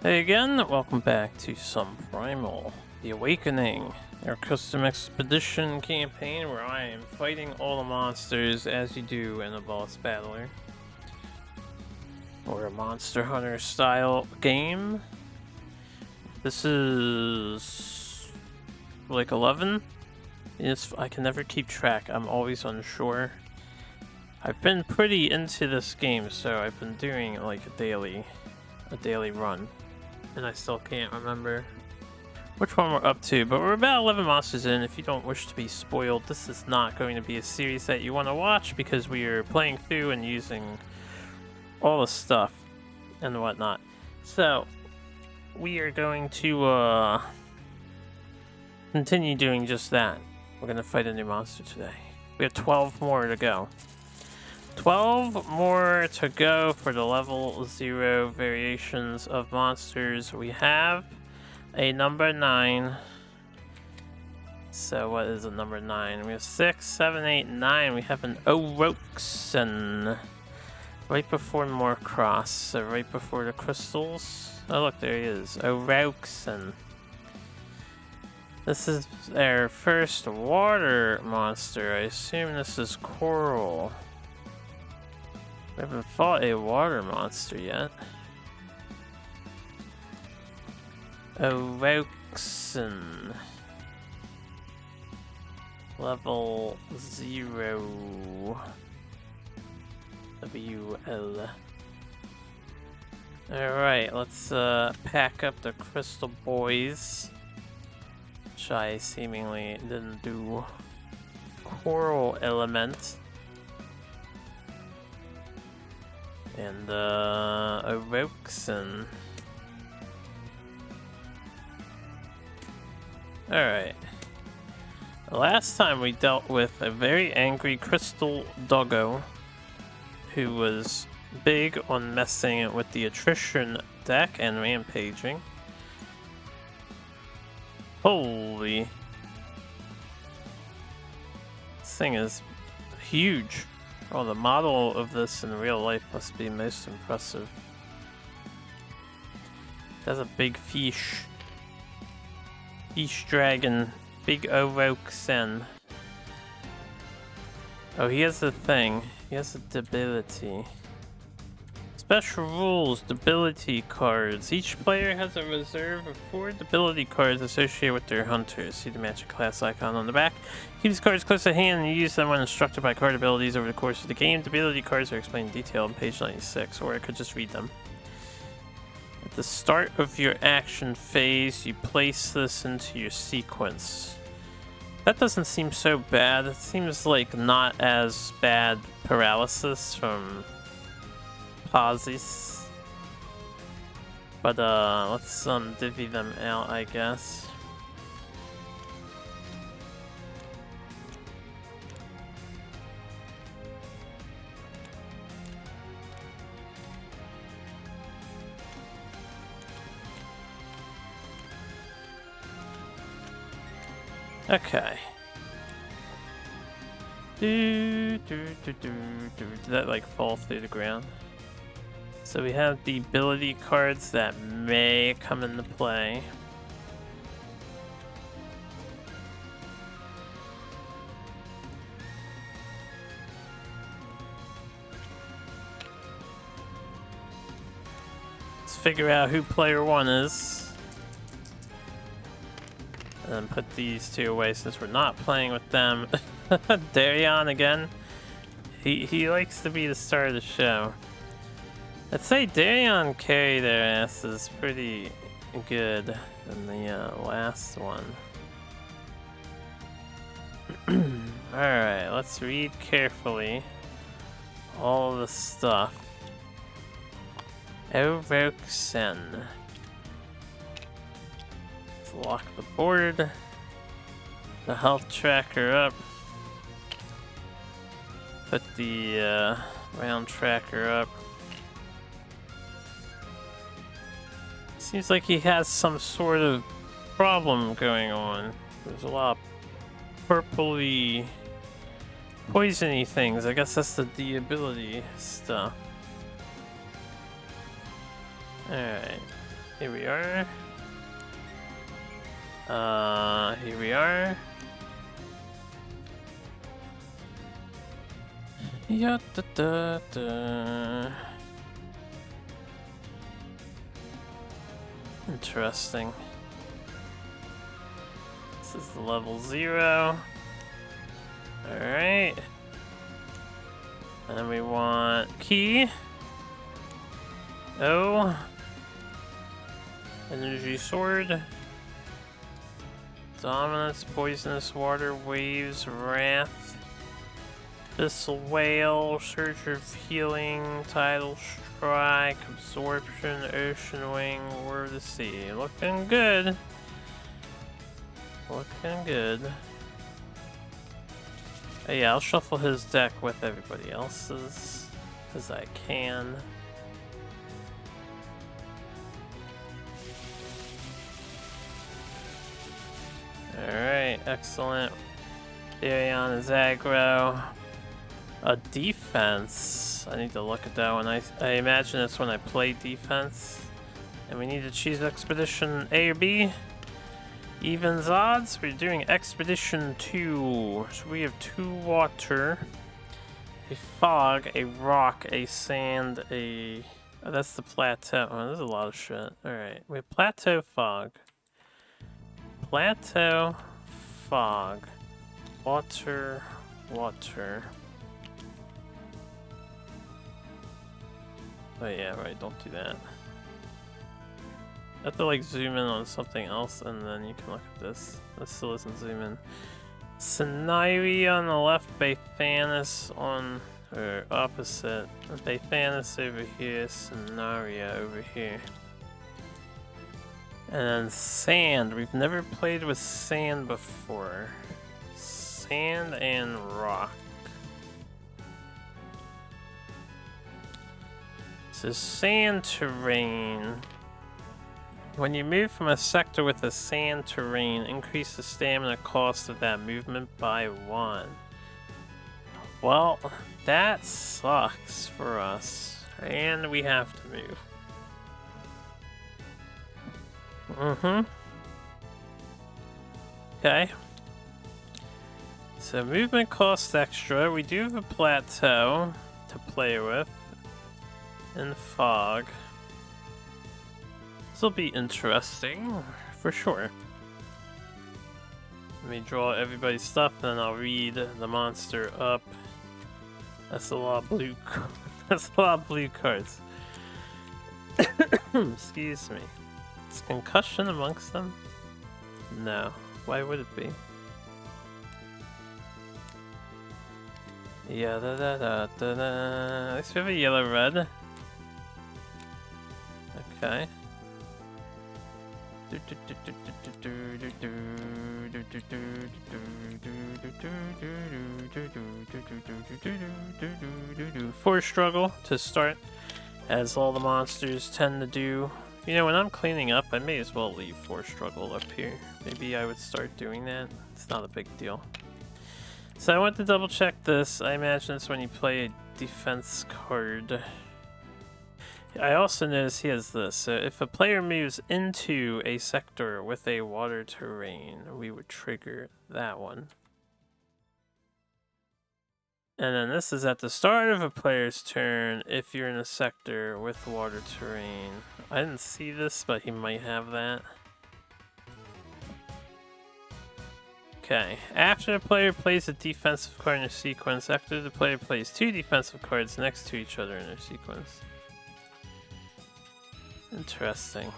Hey again, welcome back to some Primal, The Awakening, our custom expedition campaign where I am fighting all the monsters as you do in a boss battler. Or a Monster Hunter style game. This is like 11? I can never keep track, I'm always unsure. I've been pretty into this game, so I've been doing like a daily run. And I still can't remember which one we're up to, but we're about 11 monsters in. If you don't wish to be spoiled, this is not going to be a series that you want to watch because we are playing through and using all the stuff and whatnot. So, we are going to continue doing just that. We're going to fight a new monster today. We have 12 more to go. 12 more to go for the level 0 variations of monsters. We have a number 9. So what is a number 9? We have 6, 7, 8, 9. We have an Orouxen. Right before Morcross. So right before the crystals. Oh look, there he is. Orouxen. This is our first water monster. I assume this is Coral. We haven't fought a water monster yet. Orouxen. Level 0. WL. Alright, let's pack up the crystal boys. Which I seemingly didn't do. Coral element. And Orouxen. Alright. Last time we dealt with a very angry crystal doggo who was big on messing with the attrition deck and rampaging. Holy. This thing is huge. Oh, the model of this in real life must be most impressive. That's a big fish. Fish dragon. Big Orouxen. Oh, he has a thing. He has a debility. Special rules, debility cards. Each player has a reserve of 4 debility cards associated with their hunters. See the magic class icon on the back. Keep these cards close at hand and you use them when instructed by card abilities over the course of the game. Debility cards are explained in detail on page 96, or I could just read them. At the start of your action phase, you place this into your sequence. That doesn't seem so bad. It seems like not as bad paralysis from pauses. But let's divvy them out, I guess. Okay. Did that like fall through the ground? So we have the ability cards that may come into play. Let's figure out who player 1 is. And then put these 2 away since we're not playing with them. Darion again. He likes to be the star of the show. I'd say Darion carried their asses pretty good in the last one. Alright, let's read carefully all the stuff. Orouxen. Let's lock the board. The health tracker up. Put the round tracker up. Seems like he has some sort of problem going on. There's a lot of purpley, poisony things. I guess that's the ability stuff. Alright. Here we are. Here we are. Yeah, da, da, da. Interesting. This is the level 0. Alright. And we want key. O. Energy sword. Dominance, poisonous water, waves, wrath. Abyssal whale, surge of healing, tidal strike, absorption, ocean wing, war of the sea. Looking good. Looking good. Oh, yeah, I'll shuffle his deck with everybody else's, as I can. Alright, excellent. Therion is aggro. A defense. I need to look at that one. I imagine that's when I play defense. And we need to choose expedition A or B. Evens odds. We're doing expedition 2. So we have 2 water, a fog, a rock, a sand, a... Oh, that's the plateau. Oh, there's a lot of shit. Alright, we have plateau, fog. Plateau, fog. Water, water. Oh yeah, right, don't do that. You have to like zoom in on something else and then you can look at this. This still doesn't zoom in. Scenaria on the left, Bathanis on, or opposite. Bathanis over here, Scenaria over here. And then sand. We've never played with sand before. Sand and rock. So sand terrain. When you move from a sector with a sand terrain, increase the stamina cost of that movement by 1. Well, that sucks for us. And we have to move. Okay. So movement costs extra. We do have a plateau to play with. And fog. This will be interesting, for sure. Let me draw everybody's stuff, and then I'll read the monster up. That's a lot of blue. That's a lot of blue cards. Excuse me. Is concussion amongst them? No. Why would it be? Yeah, da da da da da. At least we have a yellow red. Okay. Force struggle to start, as all the monsters tend to do. You know, when I'm cleaning up, I may as well leave force struggle up here. Maybe I would start doing that. It's not a big deal. So I want to double check this. I imagine it's when you play a defense card. I also notice he has this. So if a player moves into a sector with a water terrain, we would trigger that one. And then this is at the start of a player's turn if you're in a sector with water terrain. I didn't see this, but he might have that. Okay, after the player plays a defensive card in a sequence, after the player plays 2 defensive cards next to each other in a sequence. Interesting.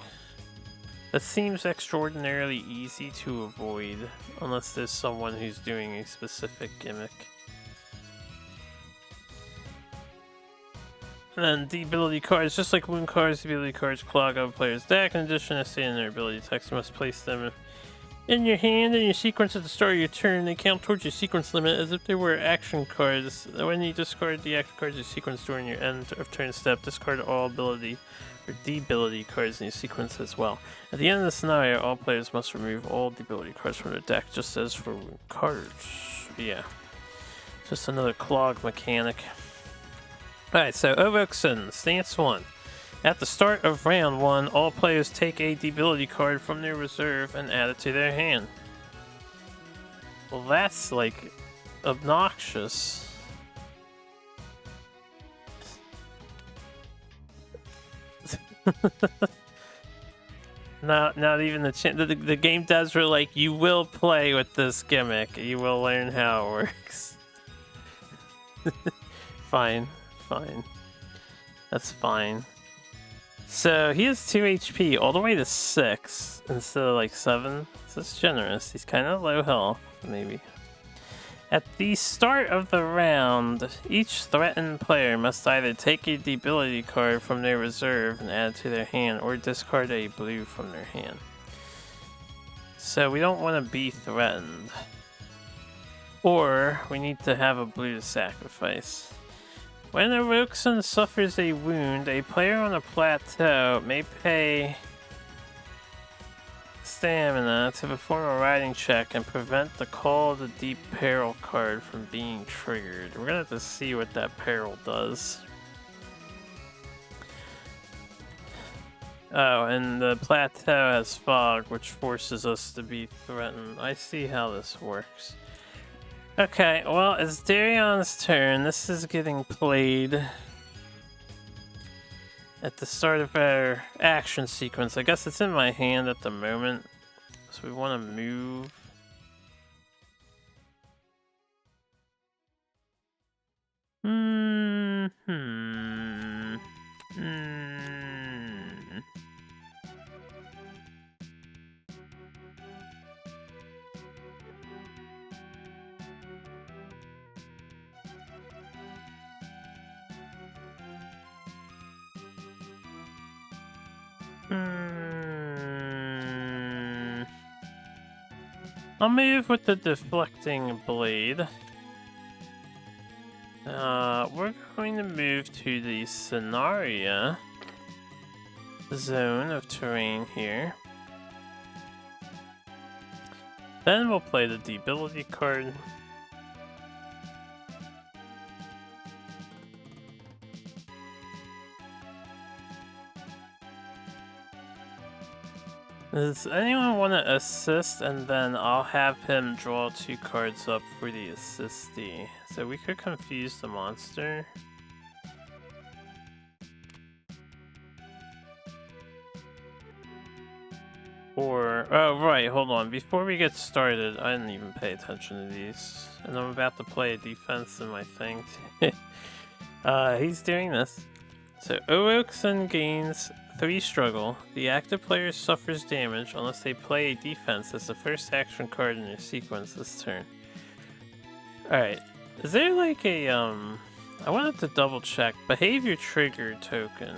That seems extraordinarily easy to avoid, unless there's someone who's doing a specific gimmick. And then the ability cards, just like wound cards, the ability cards clog up a player's deck. In addition to stating their ability text, you must place them in your hand in your sequence at the start of your turn. They count towards your sequence limit as if they were action cards. When you discard the action cards of your sequence during your end of turn step, discard all ability or debility cards in your sequence as well. At the end of the scenario, all players must remove all debility cards from their deck, just as for wound cards. Yeah. Just another clog mechanic. Alright, so Orouxen, stance 1. At the start of round 1, all players take a ability card from their reserve and add it to their hand. Well, that's like obnoxious. Not even the chance. The game devs were like, you will play with this gimmick. You will learn how it works. Fine. That's fine. So he has 2 HP all the way to 6 instead of like 7. So it's generous. He's kind of low health, maybe. At the start of the round, each threatened player must either take a ability card from their reserve and add it to their hand, or discard a blue from their hand. So we don't want to be threatened. Or we need to have a blue to sacrifice. When Orouxen suffers a wound, a player on a plateau may pay stamina to perform a riding check and prevent the Call of the Deep Peril card from being triggered. We're gonna have to see what that peril does. Oh, and the plateau has fog, which forces us to be threatened. I see how this works. Okay, well, it's Darion's turn. This is getting played at the start of our action sequence. I guess it's in my hand at the moment, so we want to move. I'll move with the deflecting blade. We're going to move to the scenario zone of terrain here. Then we'll play the ability card. Does anyone want to assist? And then I'll have him draw 2 cards up for the assistee. So we could confuse the monster. Or, oh right, hold on. Before we get started, I didn't even pay attention to these. And I'm about to play a defense in my thing. He's doing this. So Orouxen gains 3 struggle. The active player suffers damage unless they play a defense as the first action card in your sequence this turn. Alright. Is there like a, I wanted to double check. Behavior trigger token.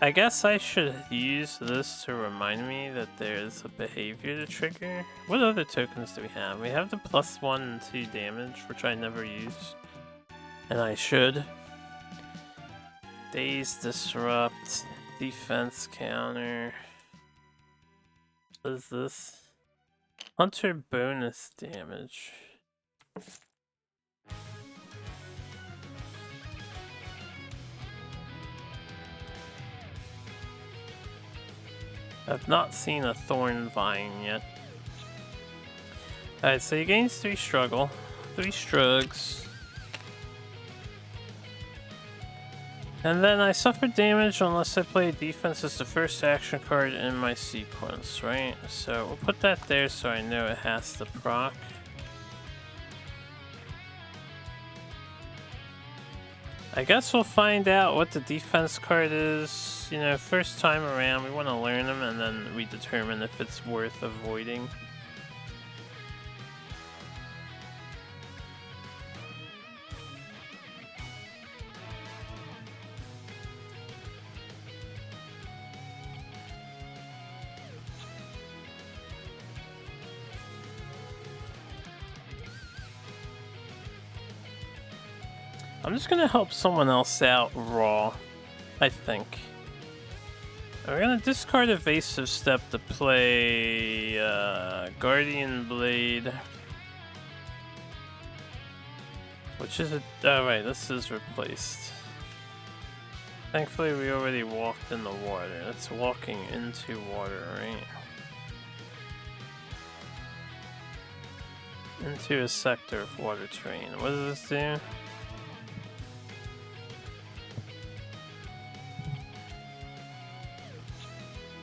I guess I should use this to remind me that there's a behavior to trigger. What other tokens do we have? We have the +1 and 2 damage, which I never use. And I should. Daze Disrupt, Defense Counter. What is this? Hunter bonus damage. I've not seen a Thorn Vine yet. Alright, so he gains 3 struggle, 3 strugs. And then I suffer damage unless I play defense as the first action card in my sequence, right? So we'll put that there so I know it has to proc. I guess we'll find out what the defense card is. You know, first time around, we want to learn them and then we determine if it's worth avoiding. I'm just gonna help someone else out raw, I think. We're gonna discard Evasive Step to play Guardian Blade. Which is a... Oh, right, this is replaced. Thankfully, we already walked in the water. It's walking into water, right? Into a sector of water terrain. What does this do?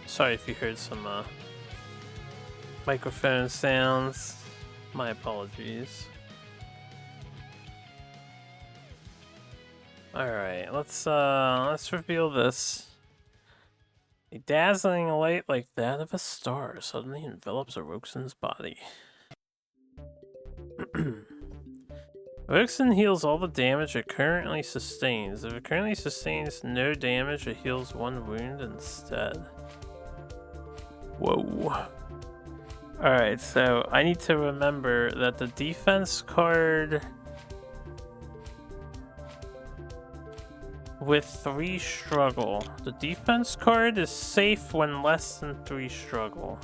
Sorry if you heard some microphone sounds. My apologies. Alright, let's reveal this. A dazzling light like that of a star suddenly envelops Orouxen's body. Orouxen heals all the damage it currently sustains. If it currently sustains no damage, it heals one wound instead. Whoa. Alright, so I need to remember that the defense card with 3 struggle. The defense card is safe when less than 3 struggle.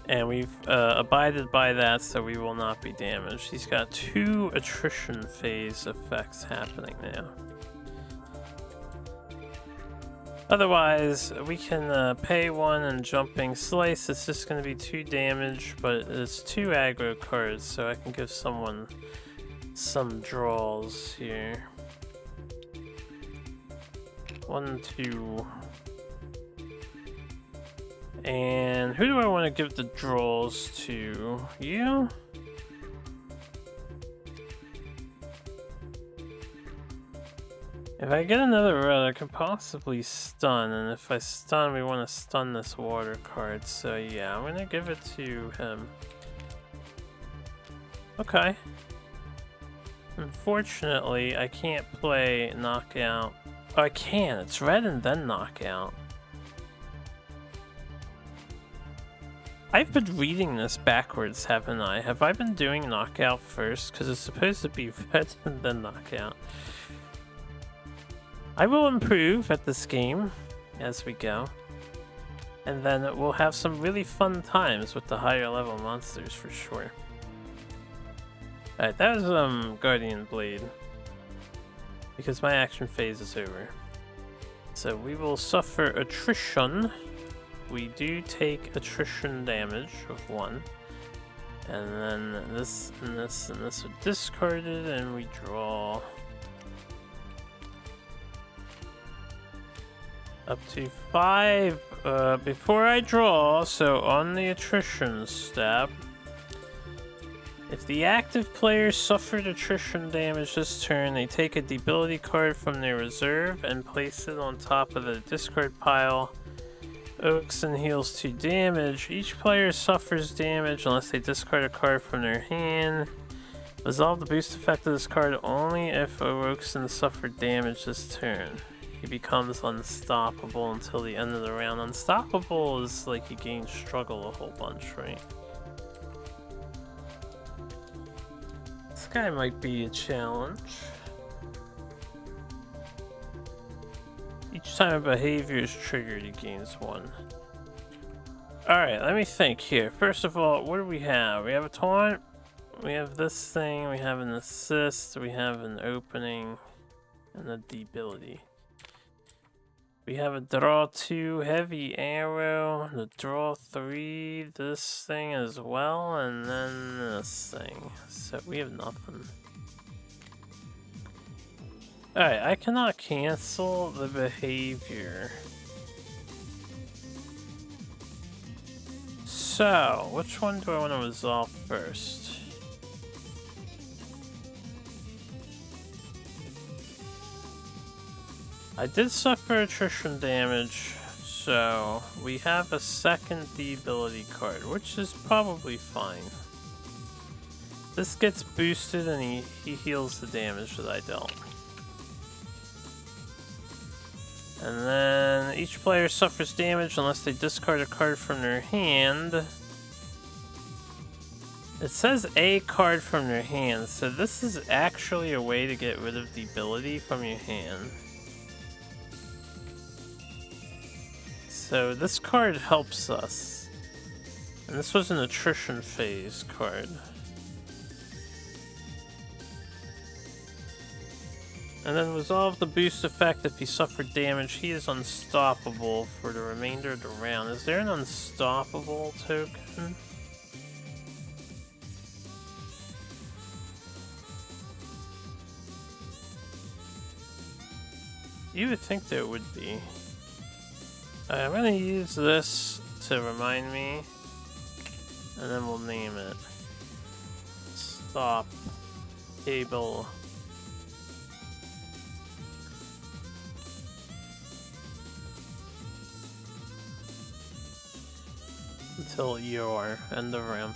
And we've abided by that, so we will not be damaged. He's got 2 attrition phase effects happening now. Otherwise, we can pay 1 and jumping slice. It's just going to be 2 damage, but it's 2 aggro cards, so I can give someone some draws here. 1, 2. And who do I want to give the draws to? You? If I get another red, I could possibly stun, and if I stun, we want to stun this water card, so yeah, I'm gonna give it to him. Okay. Unfortunately, I can't play knockout. Oh, I can. It's red and then knockout. I've been reading this backwards, haven't I? Have I been doing knockout first? Because it's supposed to be red and then knockout. I will improve at this game as we go. And then we'll have some really fun times with the higher level monsters for sure. Alright, that was Guardian Blade. Because my action phase is over. So we will suffer attrition. We do take attrition damage of 1. And then this and this and this are discarded, and we draw up to 5. Before I draw, so on the attrition step, if the active player suffered attrition damage this turn, they take a debility card from their reserve and place it on top of the discard pile. Orouxen heals 2 damage. Each player suffers damage unless they discard a card from their hand. Resolve the boost effect of this card only if Orouxen suffered damage this turn. He becomes unstoppable until the end of the round. Unstoppable is like he gains struggle a whole bunch, right? This guy might be a challenge. Each time a behavior is triggered, he gains 1. Alright, let me think here. First of all, what do we have? We have a taunt, we have this thing, we have an assist, we have an opening, and a debility. We have a draw 2 heavy arrow, the draw 3, this thing as well, and then this thing. So we have nothing. Alright, I cannot cancel the behavior. So, which one do I want to resolve first? I did suffer attrition damage, so we have a second debility card, which is probably fine. This gets boosted and he heals the damage that I dealt. And then each player suffers damage unless they discard a card from their hand. It says a card from their hand, so this is actually a way to get rid of debility from your hand. So this card helps us. And this was an attrition phase card. And then resolve the boost effect. If he suffered damage, he is unstoppable for the remainder of the round. Is there an unstoppable token? You would think there would be. I'm gonna use this to remind me, and then we'll name it. Stop Able. Until you're end of round.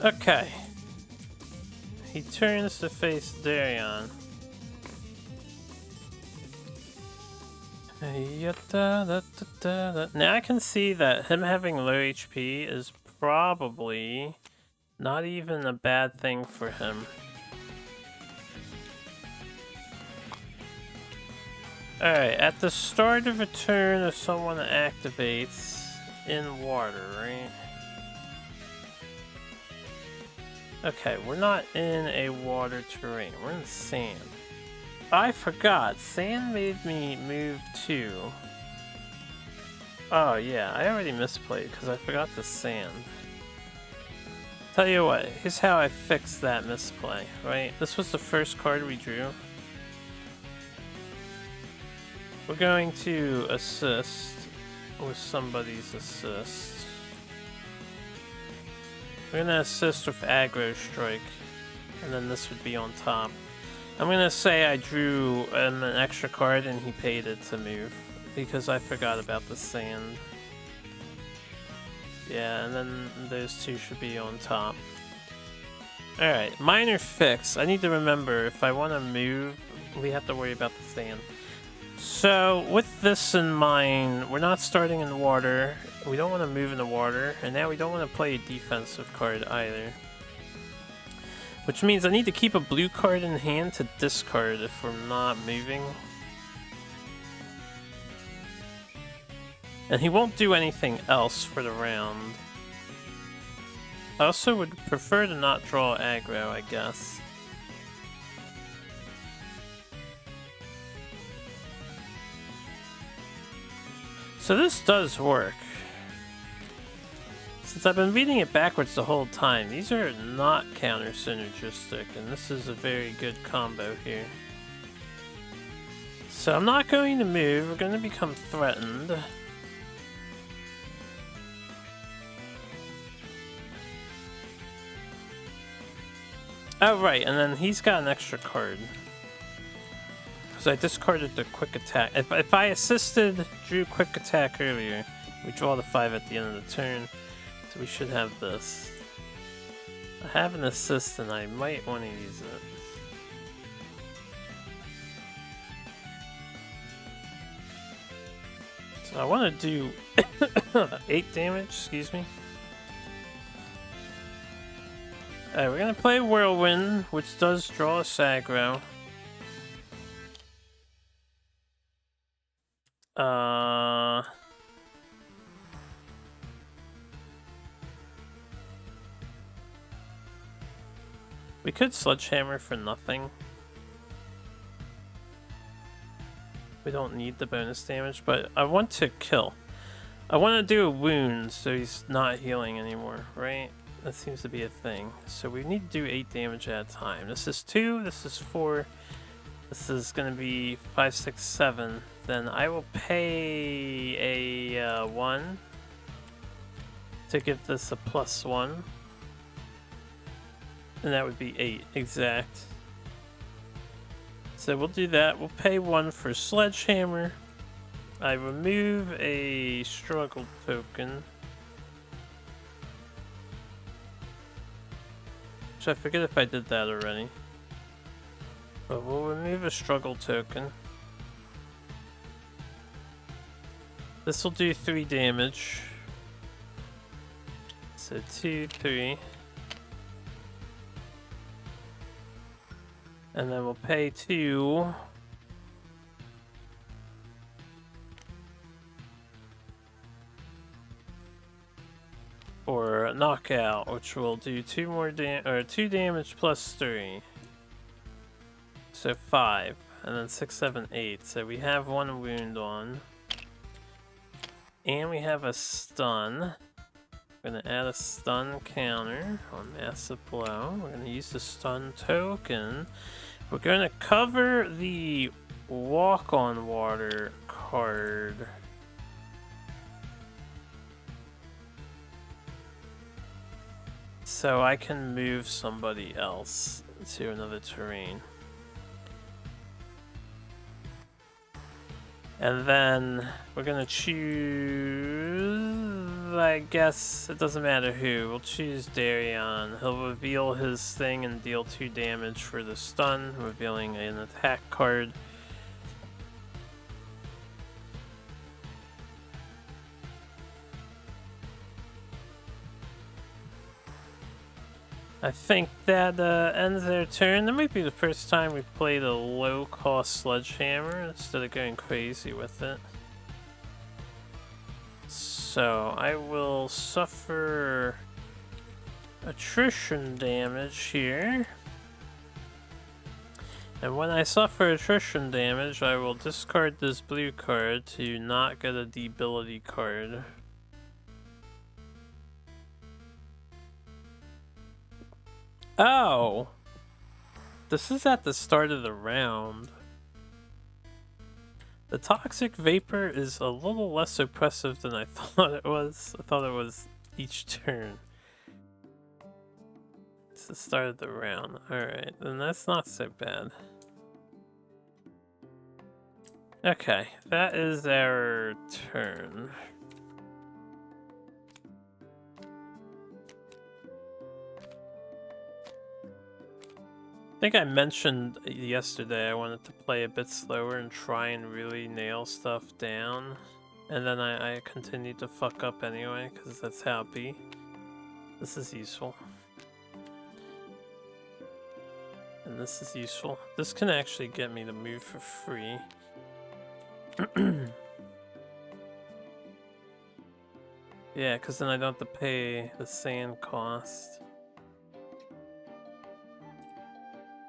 Okay. He turns to face Darion. Now I can see that him having low HP is probably not even a bad thing for him. Alright, at the start of a turn, if someone activates in water, right? Okay, we're not in a water terrain, we're in sand. I forgot, sand made me move too. Oh yeah, I already misplayed because I forgot the sand. Tell you what, here's how I fixed that misplay, right? This was the first card we drew. We're going to assist with somebody's assist. We're gonna assist with aggro strike, and then this would be on top. I'm gonna say I drew an extra card and he paid it to move, because I forgot about the sand. Yeah, and then those two should be on top. Alright, minor fix. I need to remember, if I want to move, we have to worry about the sand. So, with this in mind, we're not starting in the water. We don't want to move in the water, and now we don't want to play a defensive card either. Which means I need to keep a blue card in hand to discard if we're not moving. And he won't do anything else for the round. I also would prefer to not draw aggro, I guess. So this does work. Since I've been reading it backwards the whole time, these are not counter-synergistic, and this is a very good combo here. So I'm not going to move, we're going to become threatened. Oh right, and then he's got an extra card. Because I discarded the quick attack. If I assisted, drew quick attack earlier, we draw the 5 at the end of the turn. So we should have this. I have an assist and I might want to use it. So I want to do 8 damage, excuse me. Alright, we're gonna play Whirlwind, which does draw a aggro. We could Sledgehammer for nothing. We don't need the bonus damage, but I want to kill. I want to do a wound so he's not healing anymore, right? That seems to be a thing. So we need to do 8 damage at a time. This is 2, this is 4, this is going to be 5, 6, 7. Then I will pay a 1 to give this a +1. And that would be 8, exact. So we'll do that. We'll pay 1 for Sledgehammer. I remove a struggle token. So I forget if I did that already. But we'll remove a struggle token. This will do 3 damage. So 2, 3. And then we'll pay 2. for knockout, which will do 2 damage plus 3. So 5. And then 6, 7, 8. So we have 1 wound on. And we have a stun. We're gonna add a stun counter on Massive Blow. We're gonna use the stun token. We're gonna cover the Walk on Water card. So I can move somebody else to another terrain. And then we're gonna choose, I guess it doesn't matter who, we'll choose Daryon. He'll reveal his thing and deal 2 damage for the stun, revealing an attack card. I think that ends their turn. That might be the first time we've played a low-cost sledgehammer instead of going crazy with it. So I will suffer attrition damage here. And when I suffer attrition damage, I will discard this blue card to not get a debility card. Oh! This is at the start of the round. The toxic vapor is a little less oppressive than I thought it was. I thought it was each turn. It's the start of the round. Alright, then that's not so bad. Okay, that is our turn. I think I mentioned yesterday I wanted to play a bit slower and try and really nail stuff down. And then I continued to fuck up anyway, because that's how it be. This is useful. And this is useful. This can actually get me to move for free. Yeah, because then I don't have to pay the sand cost.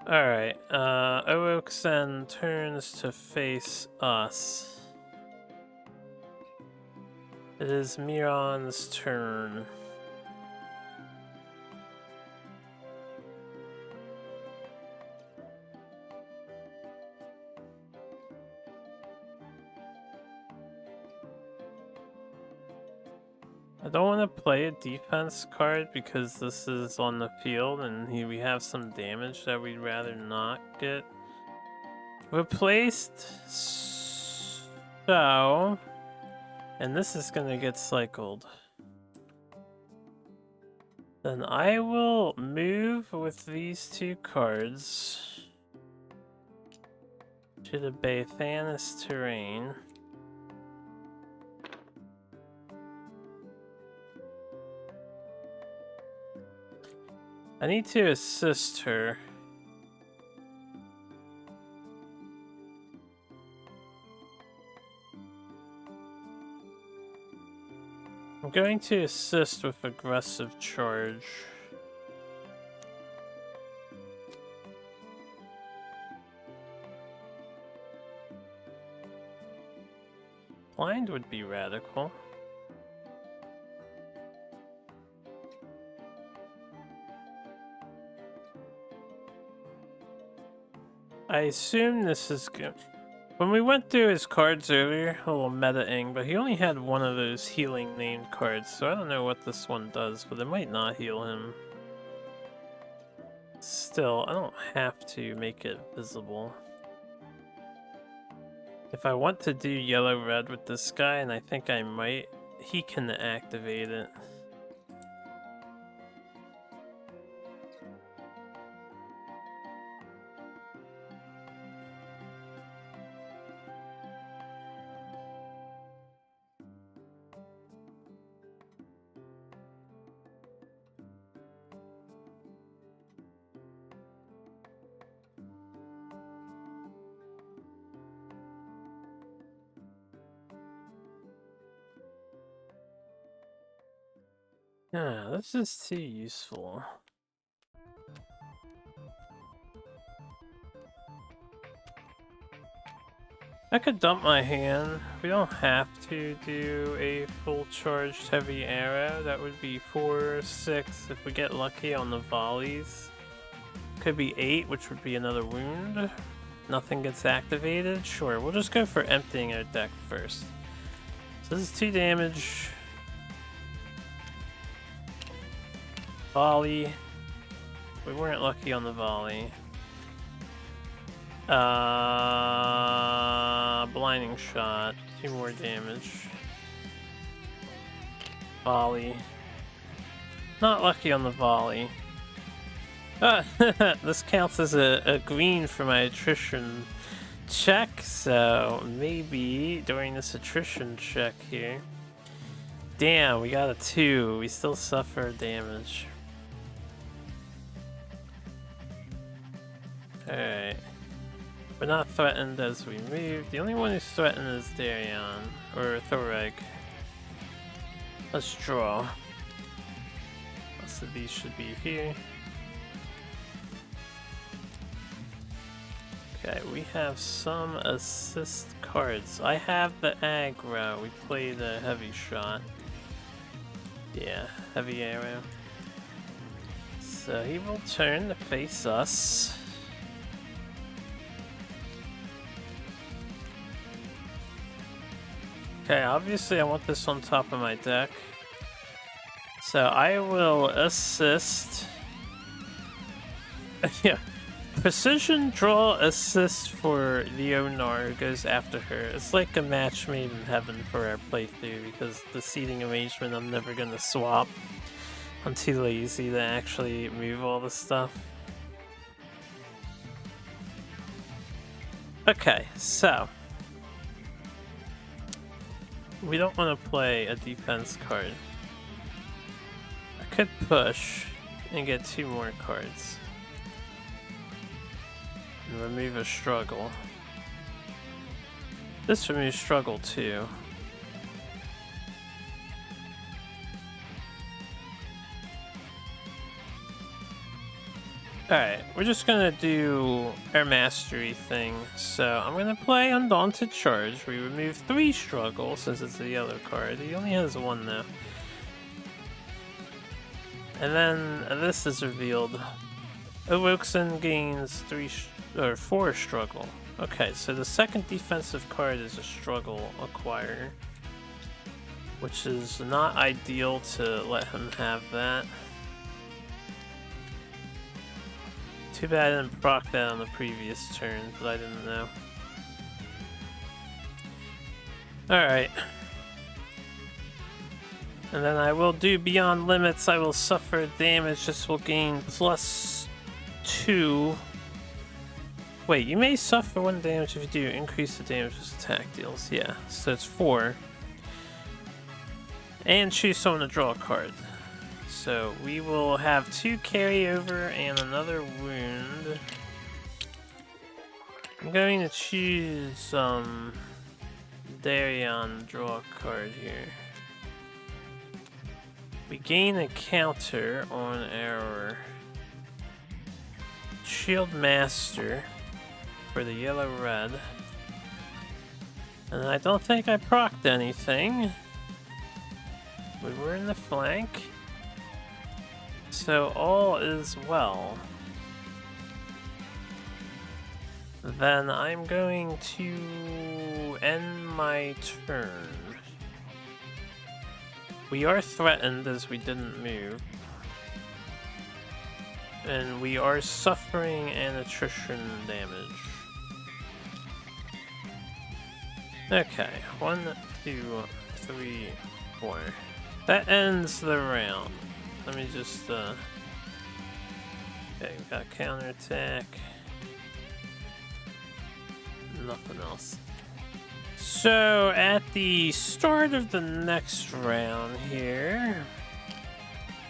Alright, Orouxen turns to face us. It is Miran's turn. I don't want to play a defense card because this is on the field and we have some damage that we'd rather not get replaced. So, and this is gonna get cycled. Then I will move with these 2 cards to the Bathanis terrain. I need to assist her. I'm going to assist with aggressive charge. Blind would be radical. I assume this is good. When we went through his cards earlier, a little meta-ing, but he only had one of those healing named cards, so I don't know what this one does, but it might not heal him. Still, I don't have to make it visible. If I want to do yellow-red with this guy, and I think I might, he can activate it. Yeah, this is too useful. I could dump my hand. We don't have to do a full charged heavy arrow. That would be 4, 6 if we get lucky on the volleys. Could be 8, which would be another wound. Nothing gets activated. Sure, we'll just go for emptying our deck first. So this is 2 damage. Volley. We weren't lucky on the volley. Blinding shot, 2 more damage. Volley. Not lucky on the volley. This counts as a green for my attrition check, so maybe during this attrition check here. Damn, we got a 2. We still suffer damage. Alright. We're not threatened as we move. The only one who's threatened is Darion, or Thoreg. Let's draw. Most of these should be here. Okay, we have some assist cards. I have the aggro. We play the heavy shot. Yeah, heavy arrow. So he will turn to face us. Okay, obviously I want this on top of my deck. So I will assist. Yeah. Precision draw assist for Leonar, who goes after her. It's like a match made in heaven for our playthrough, because the seating arrangement I'm never gonna swap. I'm too lazy to actually move all this stuff. Okay, so we don't want to play a defense card. I could push and get 2 more cards. And remove a struggle. This removes struggle too. Alright, we're just gonna do our mastery thing. So I'm gonna play Undaunted Charge. We remove 3 struggle since it's a yellow card. He only has 1 now. And then this is revealed. Orouxen gains 4 struggle. Okay, so the second defensive card is a struggle acquirer, which is not ideal to let him have that. Too bad I didn't proc that on the previous turn, but I didn't know. Alright. And then I will do Beyond Limits. I will suffer damage. This will gain +2. Wait, you may suffer 1 damage if you do increase the damage this attack deals. Yeah, so it's 4. And choose someone to draw a card. So we will have 2 carryover and another wound. I'm going to choose Darion to draw a card here. We gain a counter on our Shield Master for the yellow-red. And I don't think I procced anything. We were in the flank. So all is well. Then I'm going to end my turn. We are threatened as we didn't move. And we are suffering an attrition damage. Okay, 1, 2, 3, 4. That ends the round. Let me just, okay, we got counterattack. Nothing else. So, at the start of the next round here,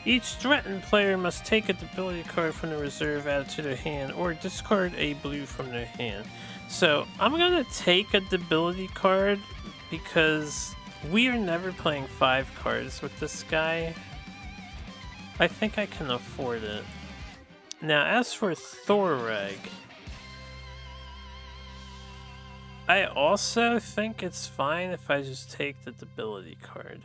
each threatened player must take a ability card from the reserve added to their hand, or discard a blue from their hand. So, I'm gonna take a ability card, because we are never playing 5 cards with this guy. I think I can afford it. Now, as for Thoreg, I also think it's fine if I just take the debility card.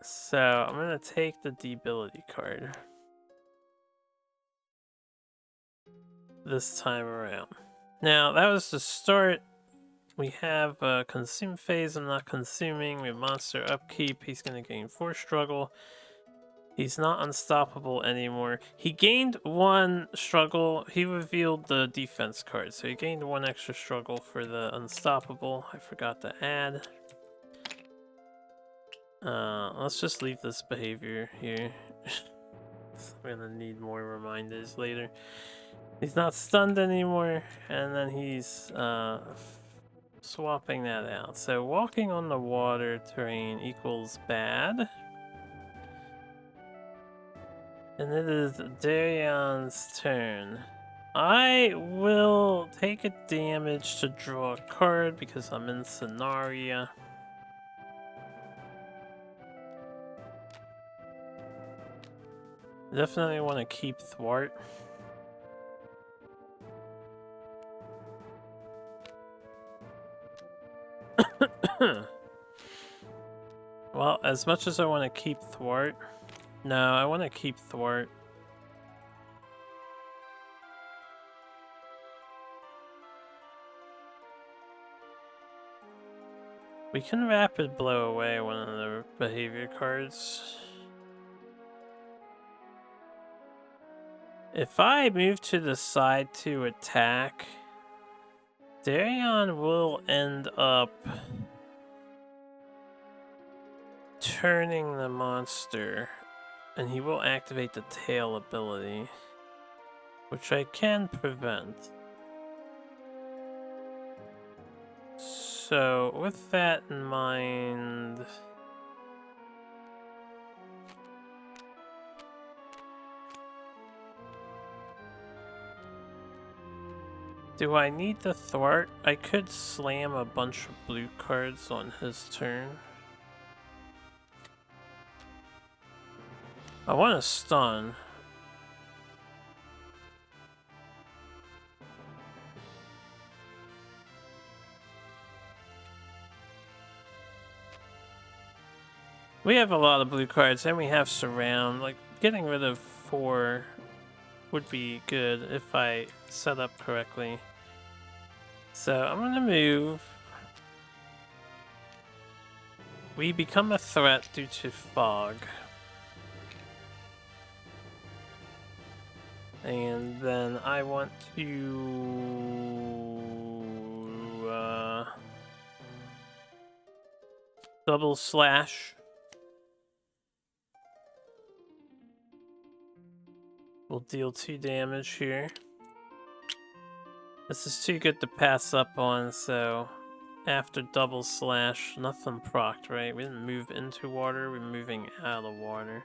So, I'm gonna take the debility card this time around. Now, that was the start. We have a consume phase, I'm not consuming. We have monster upkeep, he's gonna gain 4 struggle. He's not unstoppable anymore. He gained 1 struggle. He revealed the defense card, so he gained 1 extra struggle for the unstoppable. I forgot to add. Let's just leave this behavior here. I'm gonna need more reminders later. He's not stunned anymore, and then he's swapping that out. So walking on the water terrain equals bad. And it is Darion's turn. I will take a damage to draw a card because I'm in Scenaria. Definitely want to keep Thwart. Well, as much as I want to keep Thwart, no, I want to keep Thwart. We can rapid blow away one of the behavior cards. If I move to the side to attack, Darion will end up turning the monster, and he will activate the tail ability, which I can prevent. So, with that in mind, do I need the thwart? I could slam a bunch of blue cards on his turn. I want to stun. We have a lot of blue cards, and we have surround. Like, getting rid of 4 would be good if I set up correctly. So I'm gonna move. We become a threat due to fog. And then I want to double slash. We'll deal 2 damage here. This is too good to pass up on, so after double slash, nothing procced, right? We didn't move into water, we're moving out of water.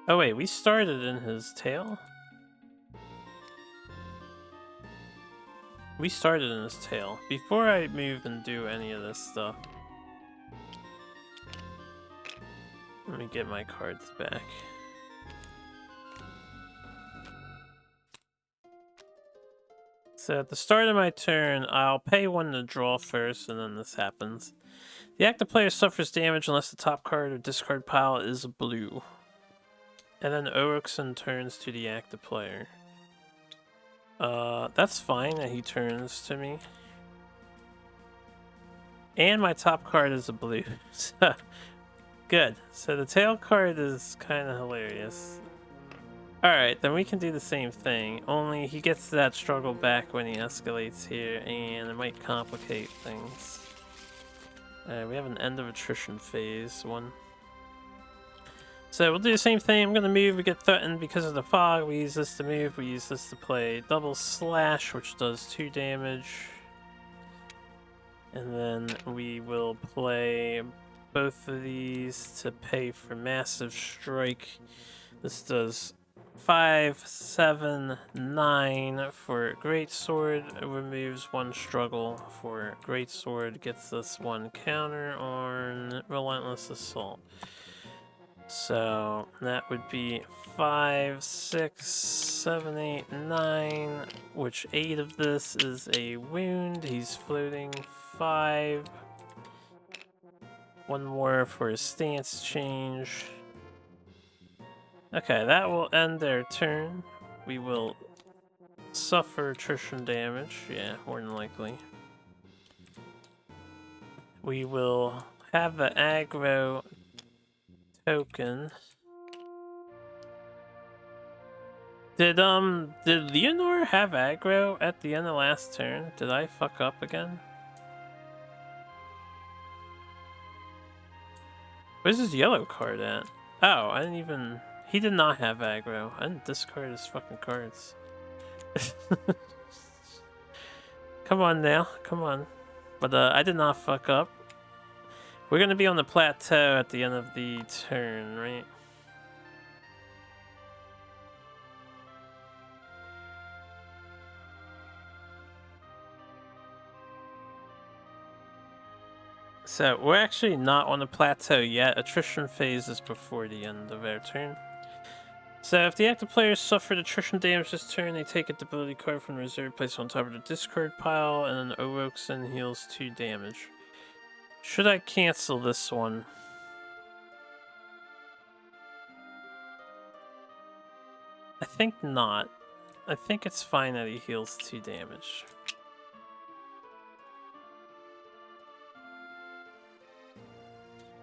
Oh wait, we started in his tail? We started in his tail. Before I move and do any of this stuff, let me get my cards back. So at the start of my turn, I'll pay 1 to draw first, and then this happens. The active player suffers damage unless the top card or discard pile is blue. And then Orouxen turns to the active player. That's fine that he turns to me. And my top card is a blue. So, good. So the tail card is kind of hilarious. Alright, then we can do the same thing, only he gets that struggle back when he escalates here, and it might complicate things. We have an end of attrition phase 1. So we'll do the same thing. I'm going to move, we get threatened because of the fog, we use this to move, we use this to play double slash, which does 2 damage. And then we will play both of these to pay for massive strike. This does 5, 7, 9 for Greatsword. Removes 1 struggle for Greatsword. Gets us 1 counter on Relentless Assault. So that would be 5, 6, 7, 8, 9, which 8 of this is a wound. He's floating 5. 1 more for a stance change. Okay, that will end their turn. We will suffer attrition damage. Yeah, more than likely. We will have the aggro token. Did Leonor have aggro at the end of last turn? Did I fuck up again? Where's his yellow card at? Oh, I didn't even... He did not have aggro. I didn't discard his fucking cards. Come on now, come on. But I did not fuck up. We're gonna be on the plateau at the end of the turn, right? So, we're actually not on the plateau yet. Attrition phase is before the end of their turn. So, if the active players suffered attrition damage this turn, they take a debility card from the reserve, place on top of the discard pile, and then Orouxen heals 2 damage. Should I cancel this one? I think not. I think it's fine that he heals 2 damage.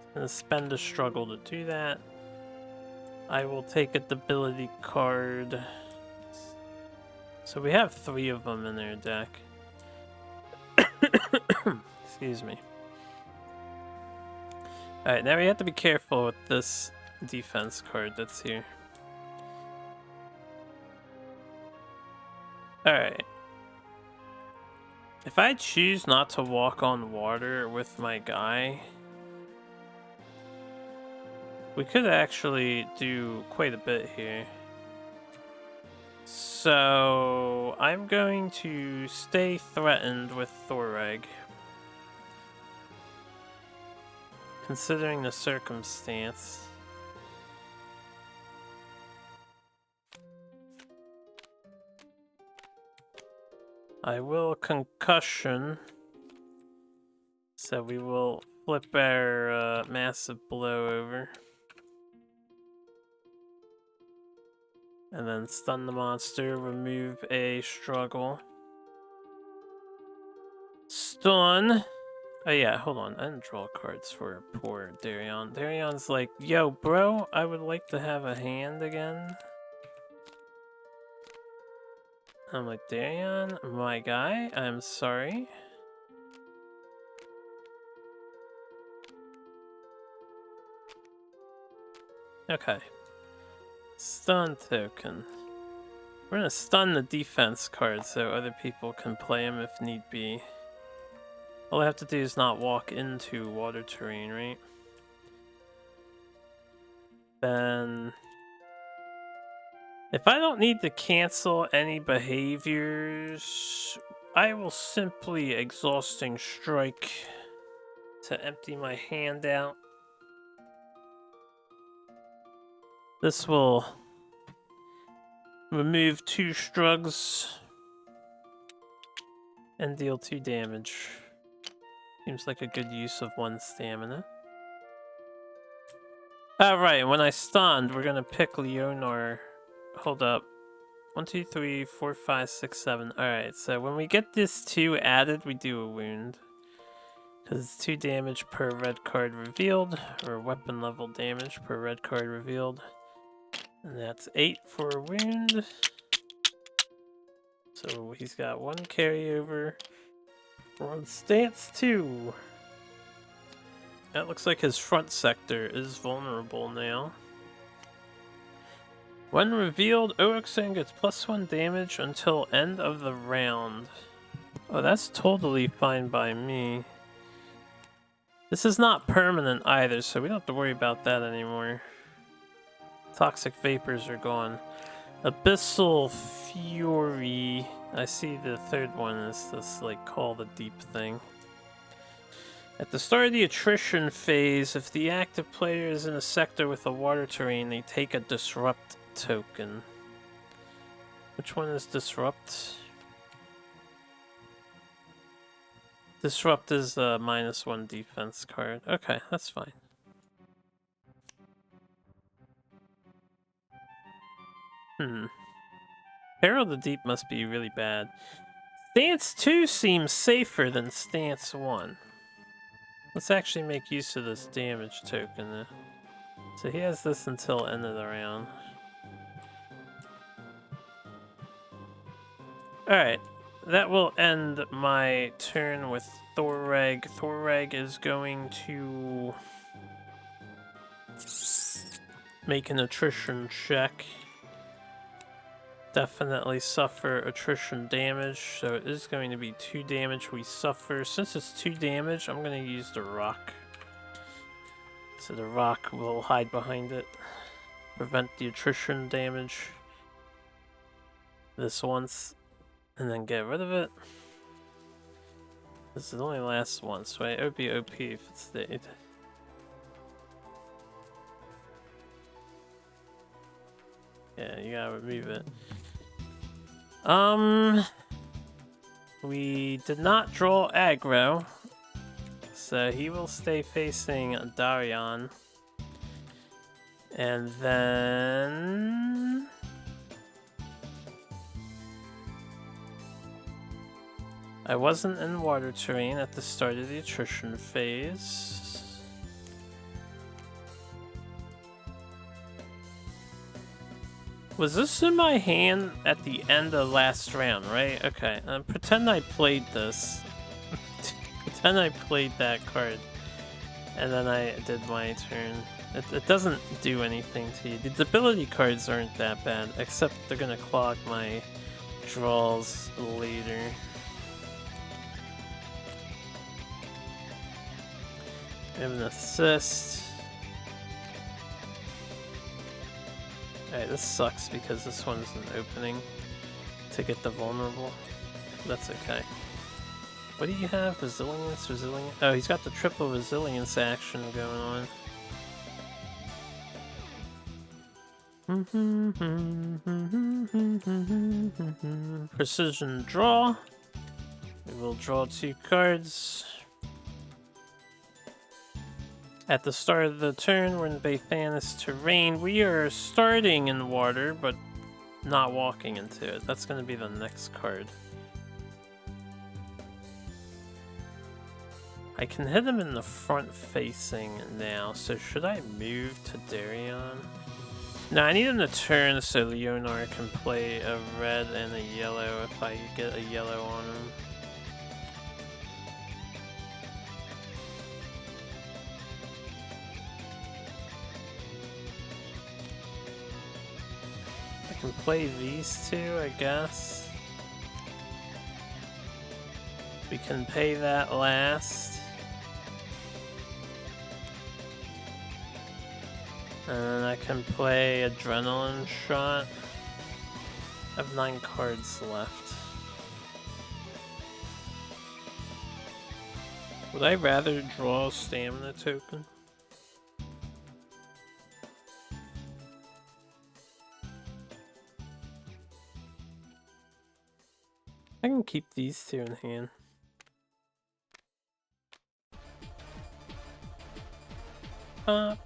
I'm gonna spend a struggle to do that. I will take a debility card. So we have 3 of them in their deck. Excuse me. Alright, now we have to be careful with this defense card that's here. Alright. If I choose not to walk on water with my guy, we could actually do quite a bit here. So I'm going to stay threatened with Thoreg, considering the circumstance. I will concussion, so we will flip our massive blow over. And then stun the monster, remove a struggle. Stun! Oh yeah, hold on, I didn't draw cards for poor Darion. Darion's like, yo bro, I would like to have a hand again. I'm like, Darion, my guy, I'm sorry. Okay. Stun token. We're gonna stun the defense card so other people can play him if need be. All I have to do is not walk into water terrain, right? Then... if I don't need to cancel any behaviors, I will simply Exhausting Strike to empty my hand out. This will remove 2 strugs and deal 2 damage. Seems like a good use of 1 stamina. Alright, when I stunned, we're gonna pick Leonor. Hold up. 1, 2, 3, 4, 5, 6, 7. Alright, so when we get this 2 added, we do a wound. Because it's 2 damage per red card revealed, or weapon level damage per red card revealed. And that's 8 for a wound. So he's got 1 carryover. We're on stance 2. That looks like his front sector is vulnerable now. When revealed, Orouxen gets +1 damage until end of the round. Oh, that's totally fine by me. This is not permanent either, so we don't have to worry about that anymore. Toxic vapors are gone. Abyssal Fury. I see the third one is this, like, Call the Deep thing. At the start of the attrition phase, if the active player is in a sector with a water terrain, they take a Disrupt token. Which one is Disrupt? Disrupt is a -1 defense card. Okay, that's fine. Herald the Deep must be really bad. Stance 2 seems safer than Stance 1. Let's actually make use of this damage token. So he has this until end of the round. Alright, that will end my turn with Thoreg. Thoreg is going to make an attrition check. Definitely suffer attrition damage, so it is going to be 2 damage we suffer. Since it's 2 damage, I'm going to use the rock. So the rock will hide behind it, prevent the attrition damage this once, and then get rid of it. This is only lasts once, right? It would be OP if it stayed. Yeah, you gotta remove it. We did not draw aggro, so he will stay facing Darion. And then I wasn't in water terrain at the start of the attrition phase. Was this in my hand at the end of last round, right? Okay, pretend I played this. Pretend I played that card. And then I did my turn. It doesn't do anything to you. The ability cards aren't that bad, except they're gonna clog my draws later. I have an assist. Alright, this sucks because this one's an opening to get the vulnerable. That's okay. What do you have? Resilience? Resilience? Oh, he's got the triple resilience action going on. Precision draw. We will draw 2 cards. At the start of the turn, we're in Bathanis terrain. We are starting in water, but not walking into it. That's going to be the next card. I can hit him in the front facing now, so should I move to Darion? No, I need him to turn so Leonor can play a red and a yellow if I get a yellow on him. Can play these 2, I guess. We can pay that last. And then I can play Adrenaline Shot. I have 9 cards left. Would I rather draw a stamina token? I can keep these 2 in hand. Alright,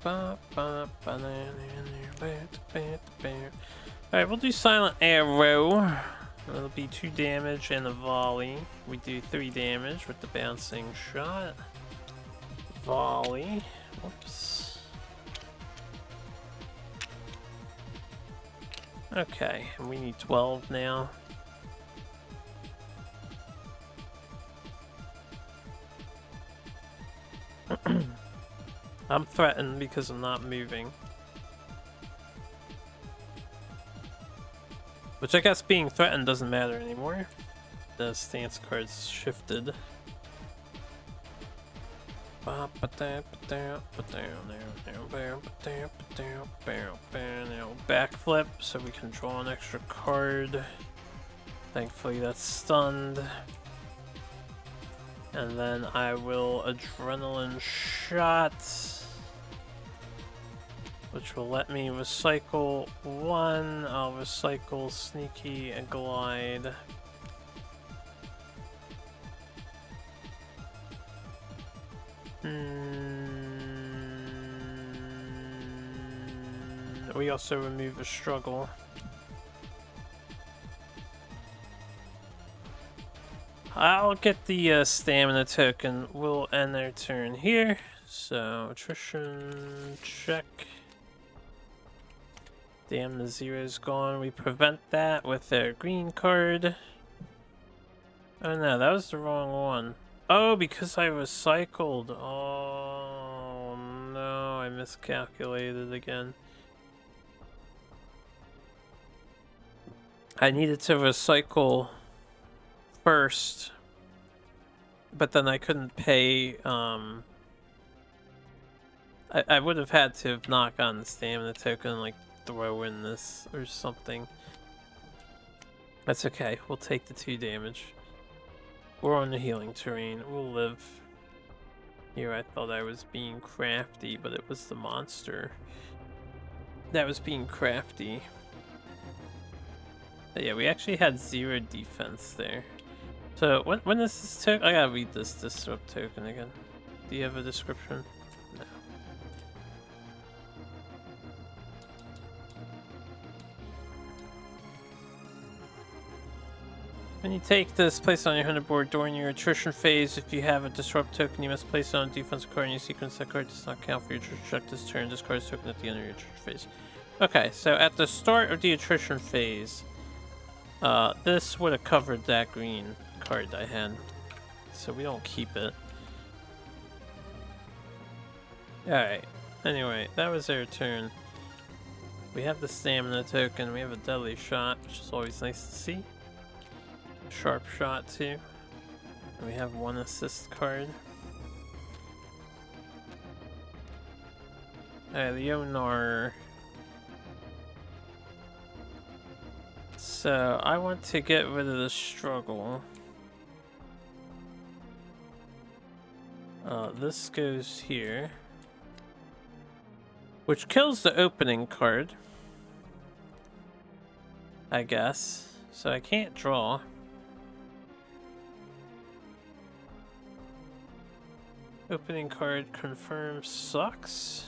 we'll do Silent Arrow. It'll be 2 damage and a volley. We do 3 damage with the bouncing shot. Volley. Whoops. Okay, and we need 12 now. I'm threatened because I'm not moving. Which I guess being threatened doesn't matter anymore. The stance card's shifted. Backflip so we can draw an extra card. Thankfully that's stunned. And then I will Adrenaline Shot, which will let me recycle one. I'll recycle Sneaky and Glide. We also remove a Struggle. I'll get the stamina token. We'll end their turn here. So, attrition check. Damn, the zero's gone. We prevent that with their green card. Oh no, that was the wrong one. Oh, because I recycled. Oh no, I miscalculated again. I needed to recycle first, but then I couldn't pay. I would have had to knock on the stamina token, like throw in this or something. That's okay, we'll take the 2 damage. We're on the healing terrain, we'll live. Here I thought I was being crafty, but it was the monster that was being crafty. But yeah, we actually had 0 defense there. So when is this token? I gotta read this disrupt token again. Do you have a description? No. When you take this, place it on your hand board during your attrition phase. If you have a disrupt token, you must place it on a defense card in your sequence. That card does not count for your attrition check this turn. Discard this token at the end of your attrition phase. Okay, so at the start of the attrition phase, this would have covered that green card I had, so we don't keep it. Alright, anyway, that was their turn. We have the stamina token, we have a deadly shot, which is always nice to see. Sharp shot too. And we have 1 assist card. Alright, Leonar. So, I want to get rid of the struggle. This goes here. Which kills the opening card, I guess. So I can't draw. Opening card confirmed sucks.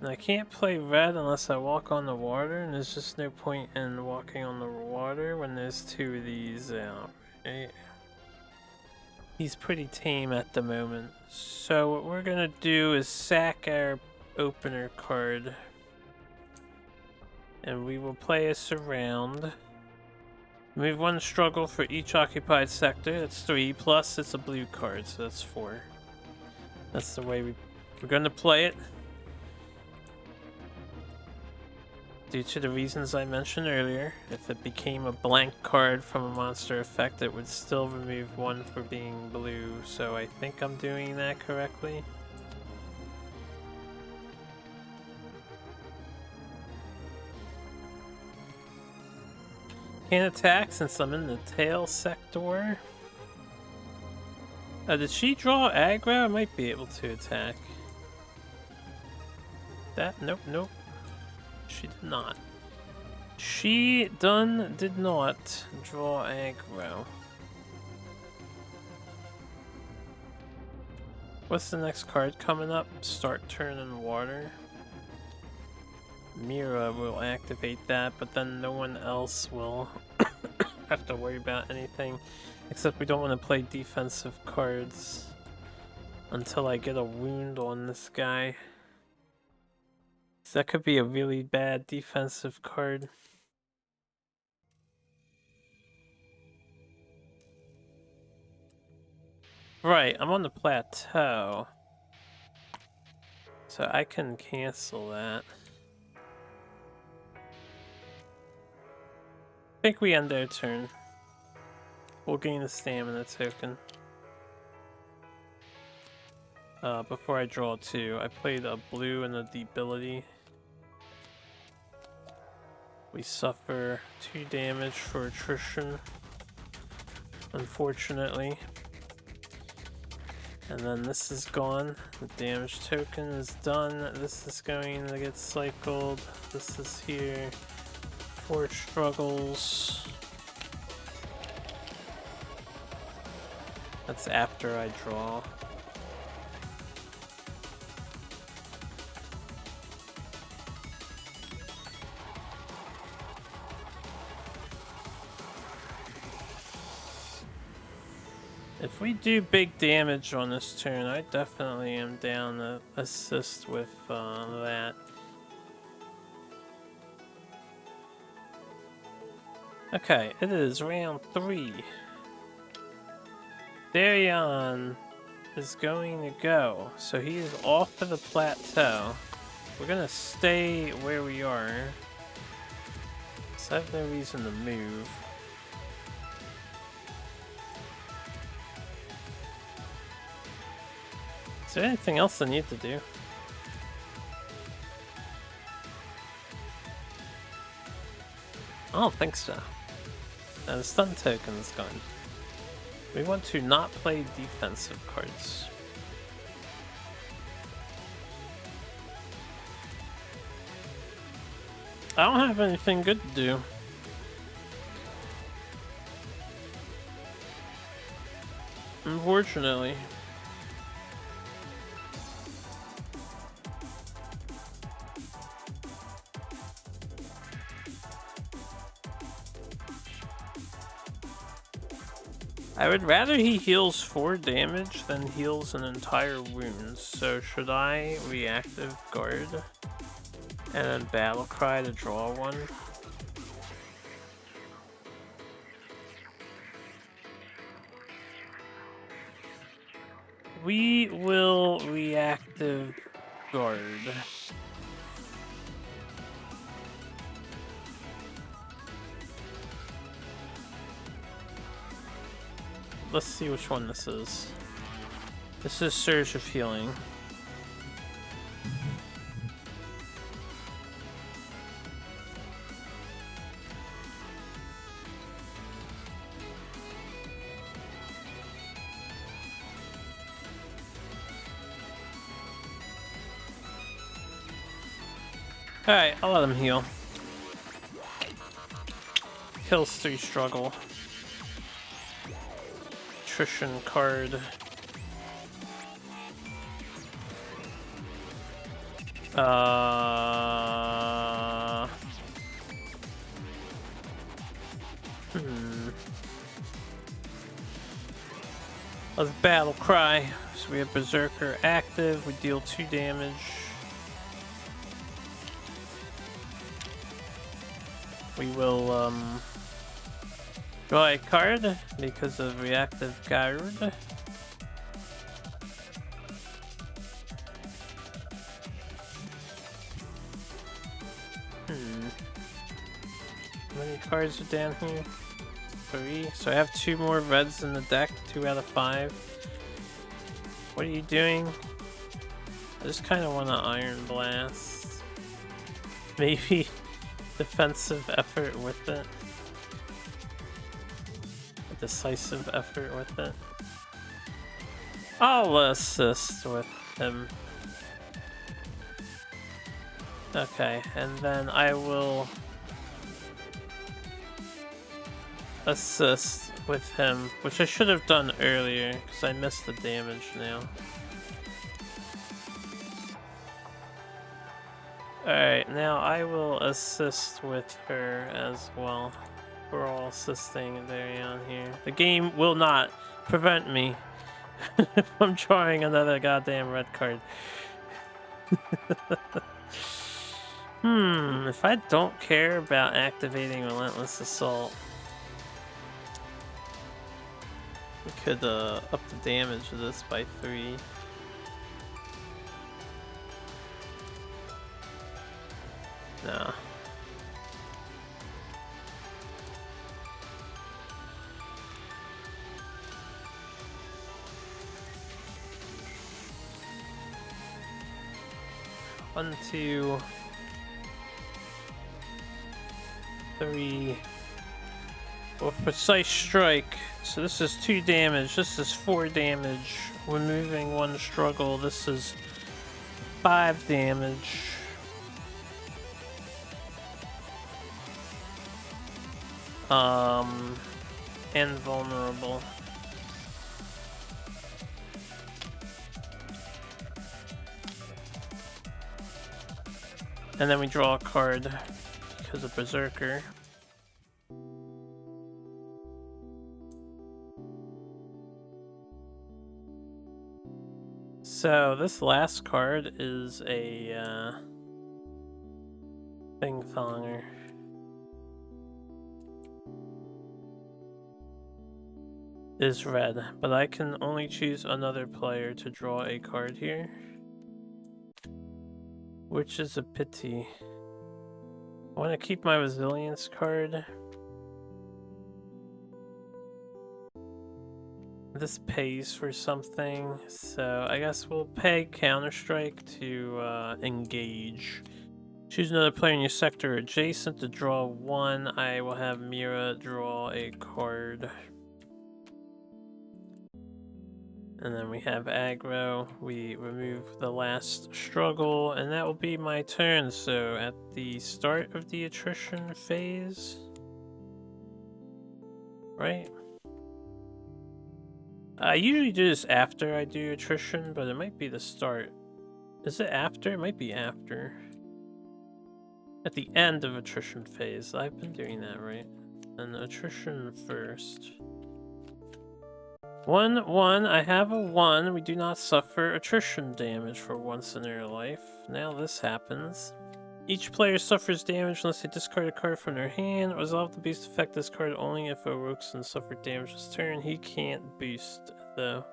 And I can't play red unless I walk on the water, and there's just no point in walking on the water when there's 2 of these out, right? He's pretty tame at the moment. So what we're gonna do is sack our opener card. And we will play a surround. Move 1 struggle for each occupied sector. That's 3, plus it's a blue card, so that's 4. That's the way we're gonna play it. Due to the reasons I mentioned earlier, if it became a blank card from a monster effect, it would still remove 1 for being blue, so I think I'm doing that correctly. Can't attack since I'm in the tail sector. Did she draw aggro? I might be able to attack. That? Nope, nope. She did not. She did not draw aggro. What's the next card coming up? Start turn in water. Mira will activate that, but then no one else will have to worry about anything. Except we don't want to play defensive cards until I get a wound on this guy. So that could be a really bad defensive card. Right, I'm on the plateau. So I can cancel that. I think we end their turn. We'll gain a stamina token. before I draw 2. I played a blue and a debility. We suffer 2 damage for attrition, unfortunately. And then this is gone. The damage token is done. This is going to get cycled. This is here. 4 struggles. That's after I draw. If we do big damage on this turn, I definitely am down to assist with that. Okay, it is round 3. Darion is going to go, so he is off of the plateau. We're gonna stay where we are, so I have no reason to move. Is there anything else I need to do? I don't think so. Now the stun token is gone. We want to not play defensive cards. I don't have anything good to do. Unfortunately. I would rather he heals 4 damage than heals an entire wound, so should I reactive guard and then battle cry to draw 1? We will reactive guard. Let's see which one this is. This is Surge of Healing. Alright, I'll let him heal. Kills 3 struggle. Attrition card. Let's battle cry. So we have Berserker active. We deal 2 damage. We will draw a card because of reactive guard. How many cards are down here? 3. So I have 2 more reds in the deck, 2 out of 5. What are you doing? I just kind of want to Iron Blast. Maybe defensive effort with it. A decisive effort with it. I'll assist with him. Okay, and then I will assist with him, which I should have done earlier because I missed the damage now. Alright, now I will assist with her as well. We're all assisting Darion here. The game will not prevent me from drawing another goddamn red card. If I don't care about activating Relentless Assault, we could up the damage of this by 3. Nah. 1, 2, 3. Well, precise strike. So this is 2 damage. This is 4 damage. Removing 1 struggle. This is 5 damage. And vulnerable. And then we draw a card because of Berserker. So this last card is a Thing-Thonger. Is red, but I can only choose another player to draw a card here, which is a pity. I want to keep my resilience card. This pays for something, so I guess we'll pay Counter-Strike to engage. Choose another player in your sector adjacent to draw 1. I will have Mira draw a card. And then we have aggro. We remove the last struggle, and that will be my turn. So at the start of the attrition phase, right? I usually do this after I do attrition, but it might be the start. Is it after? It might be after. At the end of attrition phase. I've been doing that, right? And attrition first. 1, 1. I have a 1. We do not suffer attrition damage for once in their life. Now this happens. Each player suffers damage unless they discard a card from their hand. Resolve the boost effect this card only if Orouxen suffered damage this turn. He can't boost, though.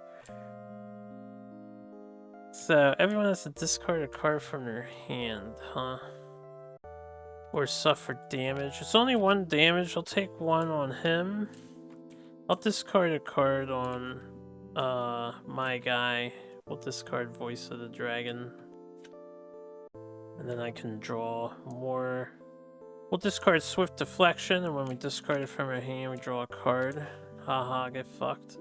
So everyone has to discard a card from their hand, huh? Or suffer damage. It's only 1 damage. I'll take 1 on him. I'll discard a card on my guy. We'll discard Voice of the Dragon. And then I can draw more. We'll discard Swift Deflection, and when we discard it from our hand, we draw a card. Haha, get fucked.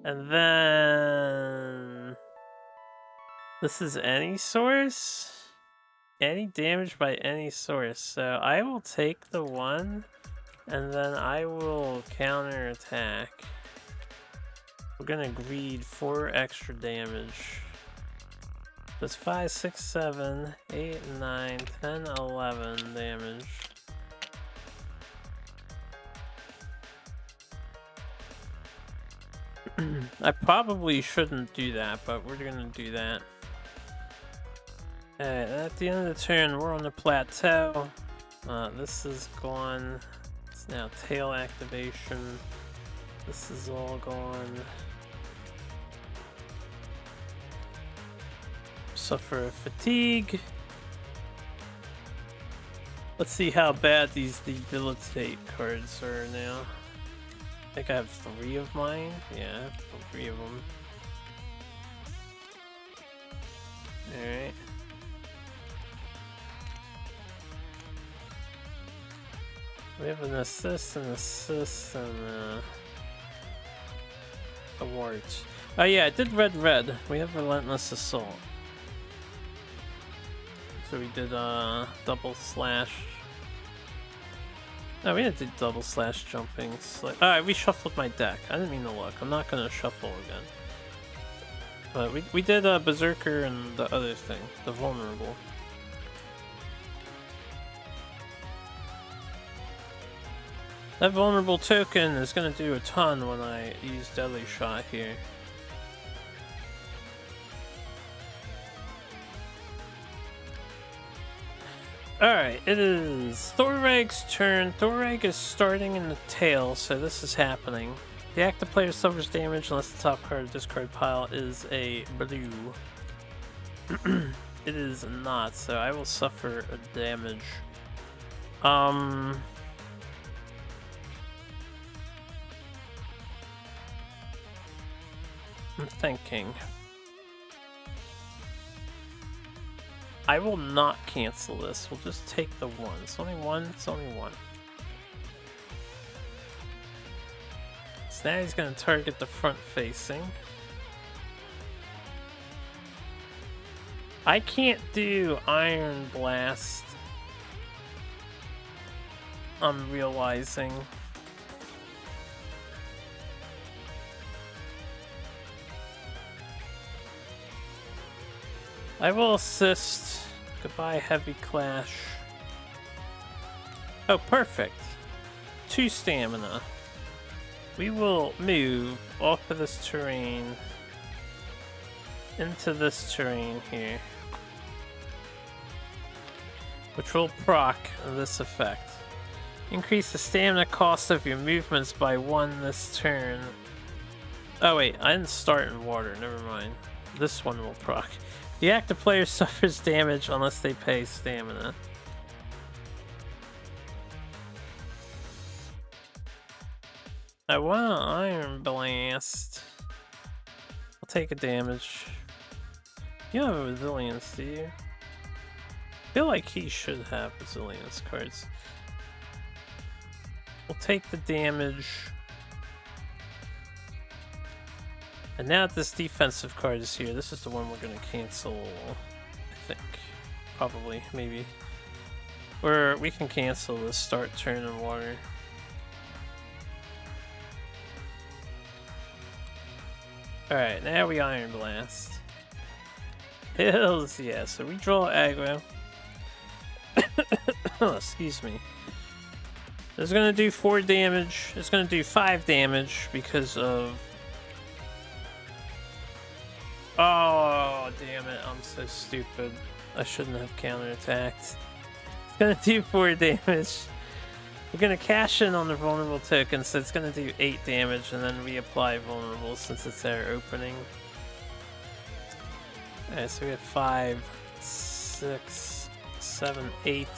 And then... this is any source? Any damage by any source. So I will take the 1. And then I will counterattack. We're gonna greed 4 extra damage. That's 5, 6, 7, 8, 9, 10, 11 damage. I probably shouldn't do that, but we're gonna do that. At the end of the turn, we're on the plateau. This is gone. It's now tail activation. This is all gone. Suffer fatigue. Let's see how bad these debilitate cards are now. I think I have 3 of mine. Yeah, I have 3 of them. Alright. We have an assist, and awards. Oh yeah, I did red. We have Relentless Assault. So we did double slash. No, we didn't do double slash jumping. Alright, we shuffled my deck. I didn't mean to look. I'm not gonna shuffle again. But we did Berserker and the other thing, the vulnerable. That vulnerable token is going to do a ton when I use Deadly Shot here. Alright, it is Thorreg's turn. Thorreg is starting in the tail, so this is happening. The active player suffers damage unless the top card of the discard pile is a blue. It is not, so I will suffer a damage. I'm thinking. I will not cancel this. We'll just take the one. It's only one. It's only one. So now he's going to target the front facing. I can't do Iron Blast. I'm realizing. I will assist. Goodbye, Heavy Clash. Oh, perfect. 2 stamina. We will move off of this terrain into this terrain here, which will proc this effect. Increase the stamina cost of your movements by 1 this turn. Oh wait, I didn't start in water, never mind. This one will proc. The active player suffers damage unless they pay stamina. I want an Iron Blast. I'll take a damage. You don't have a resilience, do you? I feel like he should have resilience cards. We'll take the damage. And now that this defensive card is here, this is the one we're going to cancel, I think. Probably, maybe. Or we can cancel this start turn in water. Alright, now we Iron Blast. Hills, yeah, so we draw aggro. Oh, excuse me. It's gonna do 4 damage. It's gonna do 5 damage because of... Oh, damn it, I'm so stupid. I shouldn't have counterattacked. It's gonna do 4 damage. We're gonna cash in on the vulnerable token, so it's gonna do 8 damage, and then reapply vulnerable since it's our opening. Alright, so we have 5, 6, 7, 8.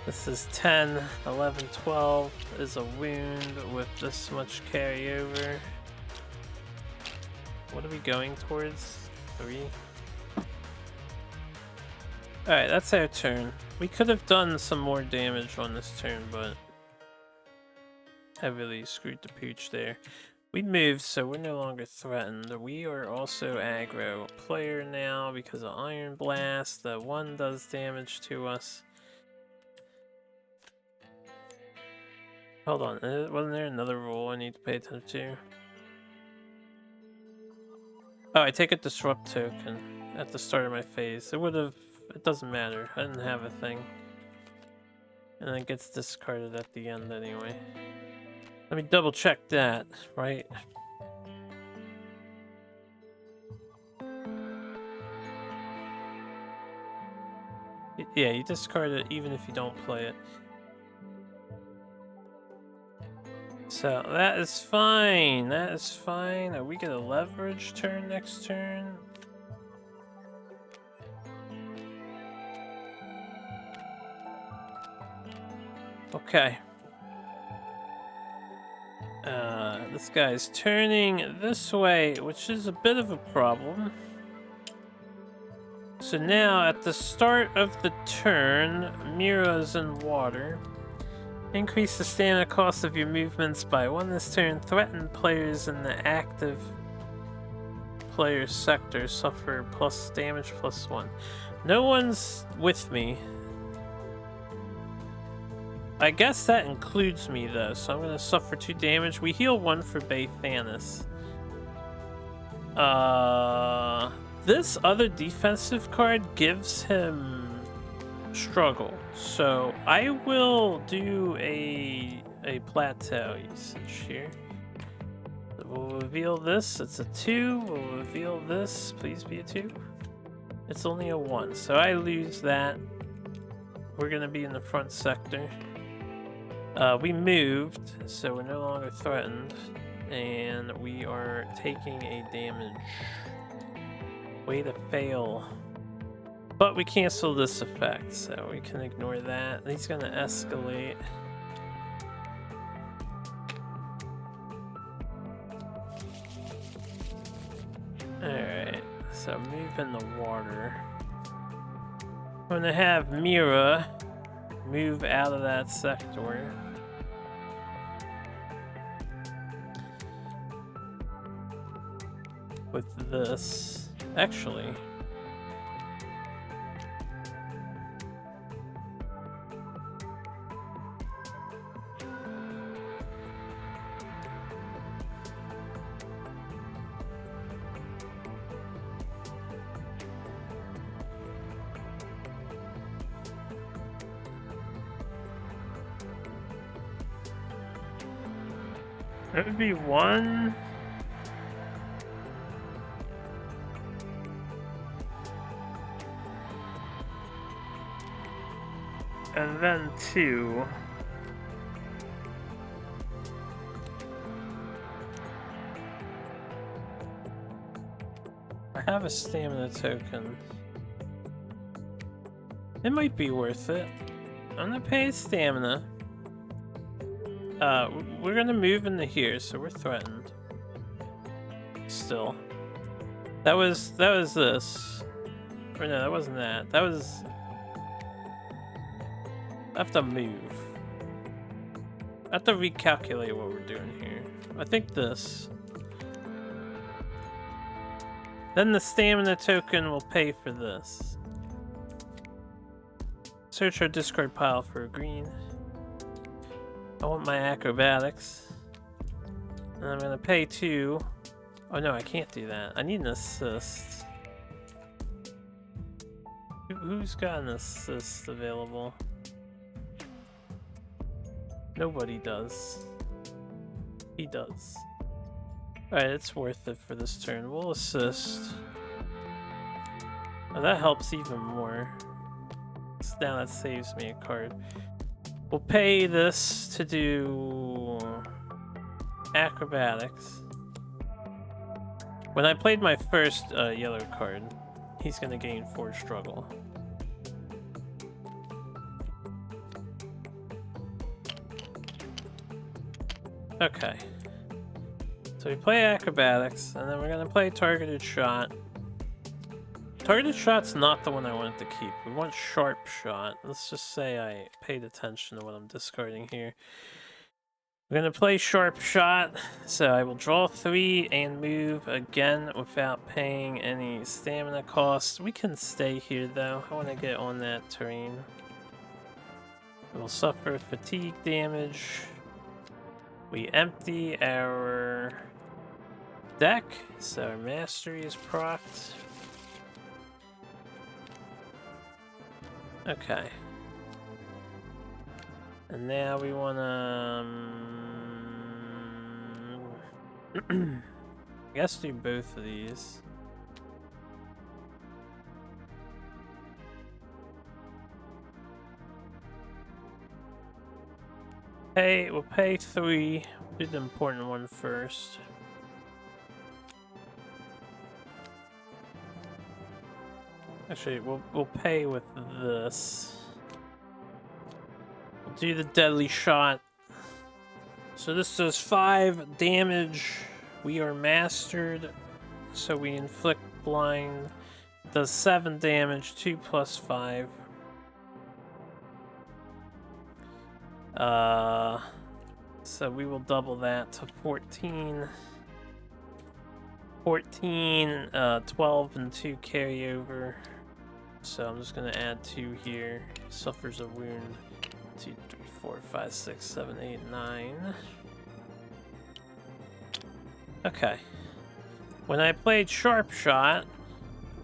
This is 10, 11, 12 is a wound with this much carryover. What are we going towards? 3? Alright, that's our turn. We could have done some more damage on this turn, but I really screwed the pooch there. We moved, so we're no longer threatened. We are also aggro player now because of Iron Blast. The 1 does damage to us. Hold on, wasn't there another rule I need to pay attention to? Oh, I take a Disrupt token at the start of my phase. It would have... It doesn't matter. I didn't have a thing. And it gets discarded at the end anyway. Let me double check that, right? Yeah, you discard it even if you don't play it. So that is fine. That is fine. Are we gonna leverage turn next turn? Okay. This guy's turning this way, which is a bit of a problem. So now, at the start of the turn, Mira's in water. Increase the stamina cost of your movements by 1 this turn. Threatened players in the active player sector suffer plus damage plus 1. No one's with me. I guess that includes me though, so I'm gonna suffer 2 damage. We heal 1 for Baythanis. This other defensive card gives him struggle, so I will do a plateau usage here. We'll reveal this. It's a 2. We'll reveal this. Please be a 2. It's only a 1, so I lose that. We're gonna be in the front sector. We moved, so we're no longer threatened, and we are taking a damage. Way to fail. But we cancel this effect, so we can ignore that. He's gonna escalate. Alright, so move in the water. I'm gonna have Mira move out of that sector. With this, actually. It would be 1. And then 2. I have a stamina token. It might be worth it. I'm gonna pay stamina. We're gonna move into here, so we're threatened. Still. That was this. Or no, that wasn't that. That was... I have to move. I have to recalculate what we're doing here. I think this. Then the stamina token will pay for this. Search our discard pile for a green. I want my acrobatics. And I'm gonna pay 2. Oh no, I can't do that. I need an assist. Who's got an assist available? Nobody does. He does. Alright, it's worth it for this turn. We'll assist. Oh, that helps even more. So now that saves me a card. We'll pay this to do acrobatics. When I played my first yellow card, he's gonna gain 4 struggle. Okay. So we play acrobatics, and then we're gonna play targeted shot. Targeted shot's not the one I wanted to keep. We want sharp shot. Let's just say I paid attention to what I'm discarding here. We're gonna play sharp shot, so I will draw 3 and move again without paying any stamina cost. We can stay here though. I want to get on that terrain. We'll suffer fatigue damage. We empty our deck, so our mastery is procced. Okay. And now we wanna... I guess do both of these. We'll pay 3. Do the important one first. Actually, we'll pay with this. We'll do the deadly shot. So this does 5 damage. We are mastered, so we inflict blind. It does 7 damage. 2 plus 5. So we will double that to 14. 14, 12, and 2 carry over. So I'm just gonna add 2 here. Suffers a wound. 2, 3, 4, 5, 6, 7, 8, 9. Okay. When I played Sharp Shot,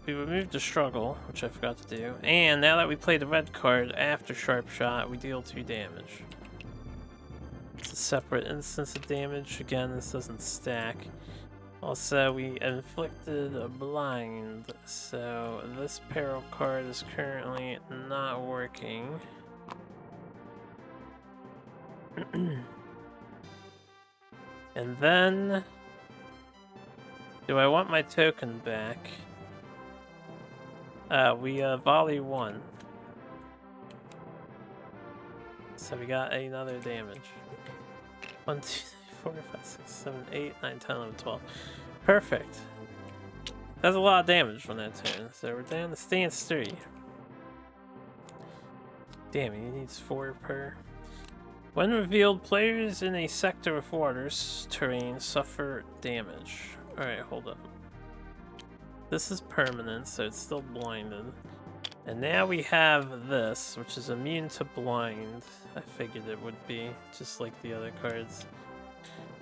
we removed the struggle, which I forgot to do. And now that we play the red card after Sharp Shot, we deal 2 damage. It's a separate instance of damage. Again, this doesn't stack. Also, we inflicted a blind, so this peril card is currently not working. And then, do I want my token back? We volley 1. So we got another damage. 1, 2, 3, 4, 5, 6, 7, 8, 9, 10, 11, 12. Perfect. That's a lot of damage on that turn. So we're down to stance 3. Damn, he needs 4 per. When revealed, players in a sector of water's terrain suffer damage. Alright, hold up. This is permanent, so it's still blinded. And now we have this, which is immune to blind. I figured it would be, just like the other cards.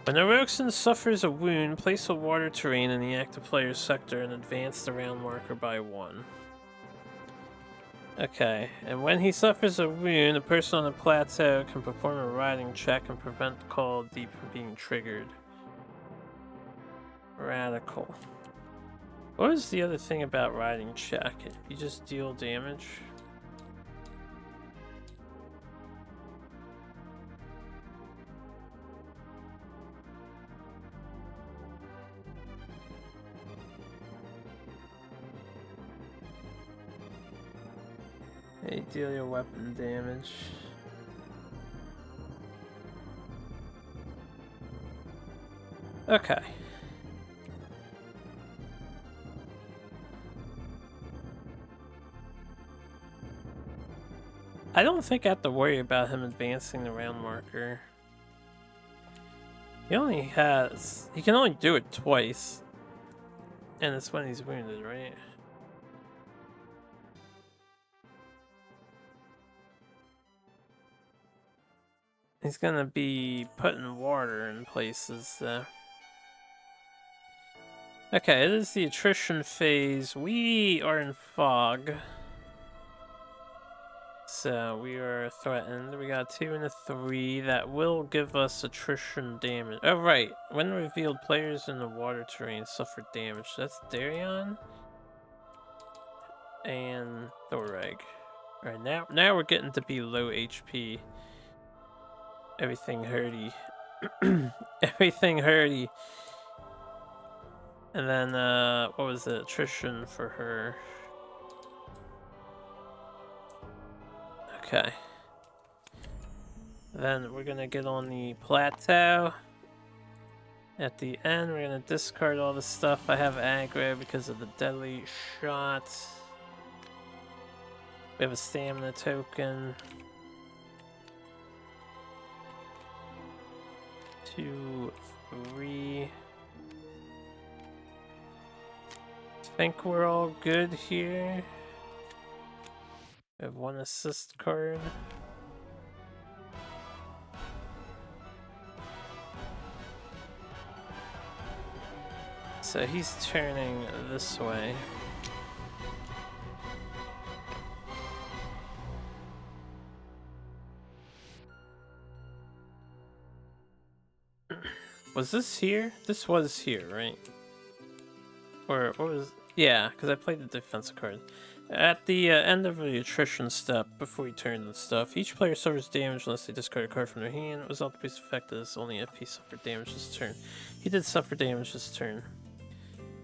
When Orouxen suffers a wound, place a water terrain in the active player's sector and advance the round marker by 1. Okay, and when he suffers a wound, a person on the plateau can perform a riding check and prevent Call of Deep from being triggered. Radical. What is the other thing about riding check? You just deal damage? You deal your weapon damage. Okay. I don't think I have to worry about him advancing the round marker. He can only do it twice. And it's when he's wounded, right? He's gonna be putting water in places, though. Okay, it is the attrition phase. We are in fog. So we are threatened. We got 2 and a 3 that will give us attrition damage. Oh, right. When revealed, players in the water terrain suffer damage. That's Darion and Thoreg. Alright, now we're getting to be low HP. Everything hurty. Everything hurty. And then, what was it? Attrition for her. Okay. Then we're gonna get on the plateau. At the end, we're gonna discard all the stuff. I have aggro because of the deadly shot. We have a stamina token. 2, 3. I think we're all good here. We have 1 assist card. So he's turning this way. Was this here? This was here, right? Or what was... Yeah, because I played the defensive card. At the end of the attrition step, before you turn the stuff, each player suffers damage unless they discard a card from their hand. Result of the effect is only if he suffered damage this turn. He did suffer damage this turn.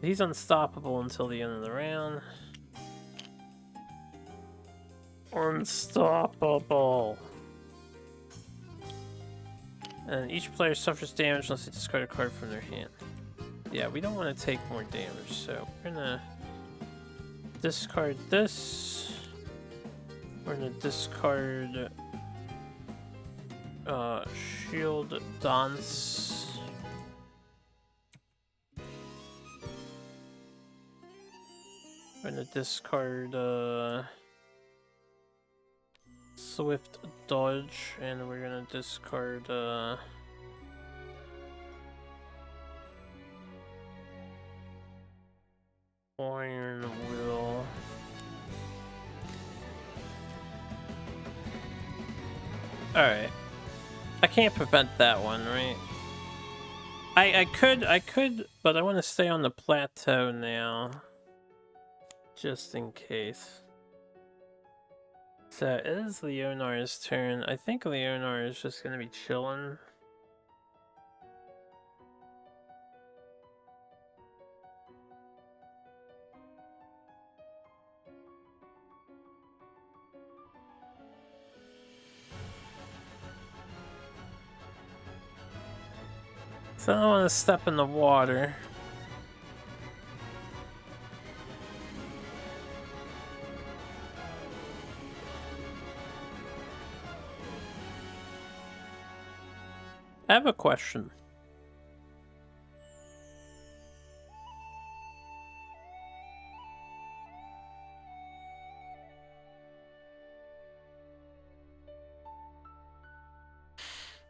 He's unstoppable until the end of the round. Unstoppable. And each player suffers damage unless they discard a card from their hand. Yeah, we don't want to take more damage, so we're gonna discard this. We're gonna discard Shield Dance. We're gonna discard Swift Dodge, and we're gonna discard Iron Will. Alright. I can't prevent that one, right? I could, but I want to stay on the plateau now. Just in case. So it is Leonar's turn. I think Leonar is just gonna be chilling. So I don't want to step in the water. I have a question.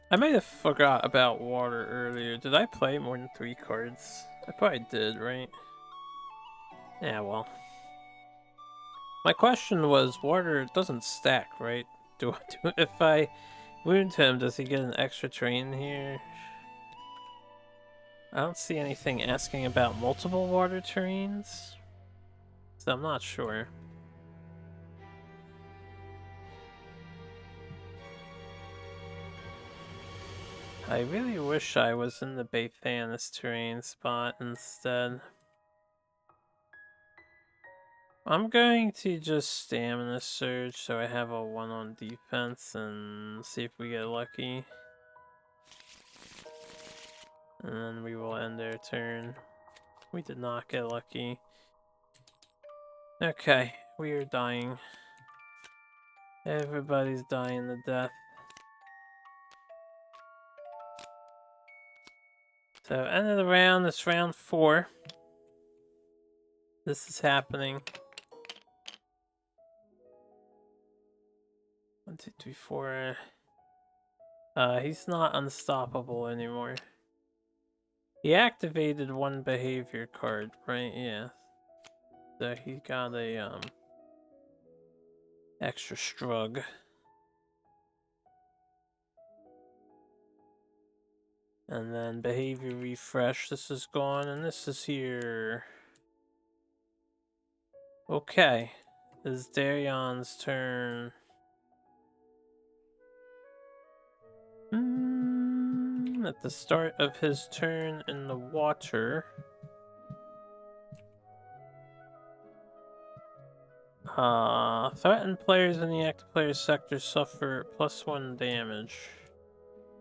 I might have forgot about water earlier. Did I play more than 3 cards? I probably did, right? Yeah, well. My question was, water doesn't stack, right? If I wound him, does he get an extra terrain here? I don't see anything asking about multiple water terrains, so I'm not sure. I really wish I was in the Baythanis terrain spot instead. I'm going to just Stamina Surge so I have a 1 on defense and see if we get lucky. And then we will end our turn. We did not get lucky. Okay, we are dying. Everybody's dying to death. So, end of the round, it's round 4. This is happening. 1, 2, 3, 4. He's not unstoppable anymore. He activated 1 behavior card, right? Yeah. So he got a, extra strug. And then behavior refresh, this is gone, and this is here. Okay. It's Darion's turn. At the start of his turn in the water. Threatened players in the active player's sector suffer +1 damage.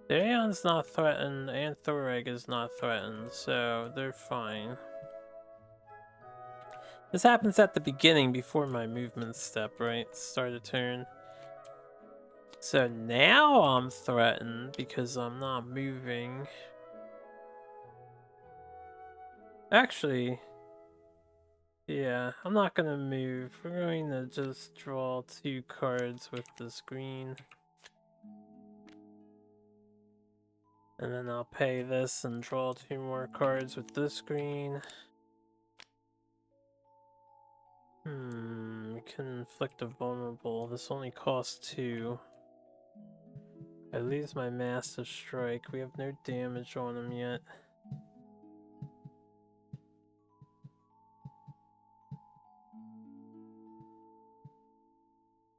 Darion's not threatened, and Thoreg is not threatened, so they're fine. This happens at the beginning before my movement step, right? Start a turn. So now I'm threatened because I'm not moving. Actually, yeah, I'm not gonna move. We're going to just draw 2 cards with this green. And then I'll pay this and draw 2 more cards with this green. We can inflict a vulnerable. This only costs 2. I lose my massive strike. We have no damage on him yet.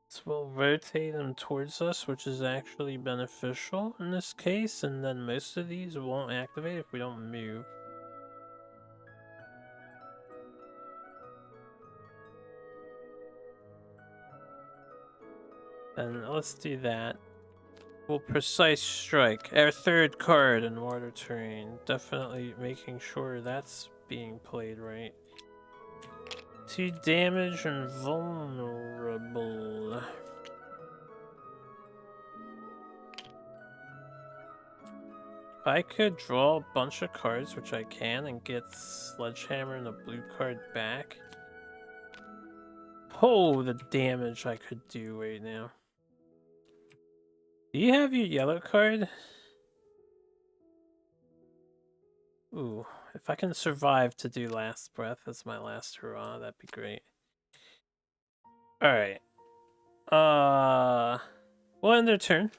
This will rotate him towards us, which is actually beneficial in this case, and then most of these won't activate if we don't move. And let's do that. Well, Precise Strike, our 3rd card in water terrain. Definitely making sure that's being played right. 2 damage and vulnerable. If I could draw a bunch of cards, which I can, and get Sledgehammer and the blue card back. Oh, the damage I could do right now. Do you have your yellow card? Ooh, if I can survive to do Last Breath as my last hurrah, that'd be great. Alright. We'll end their turn.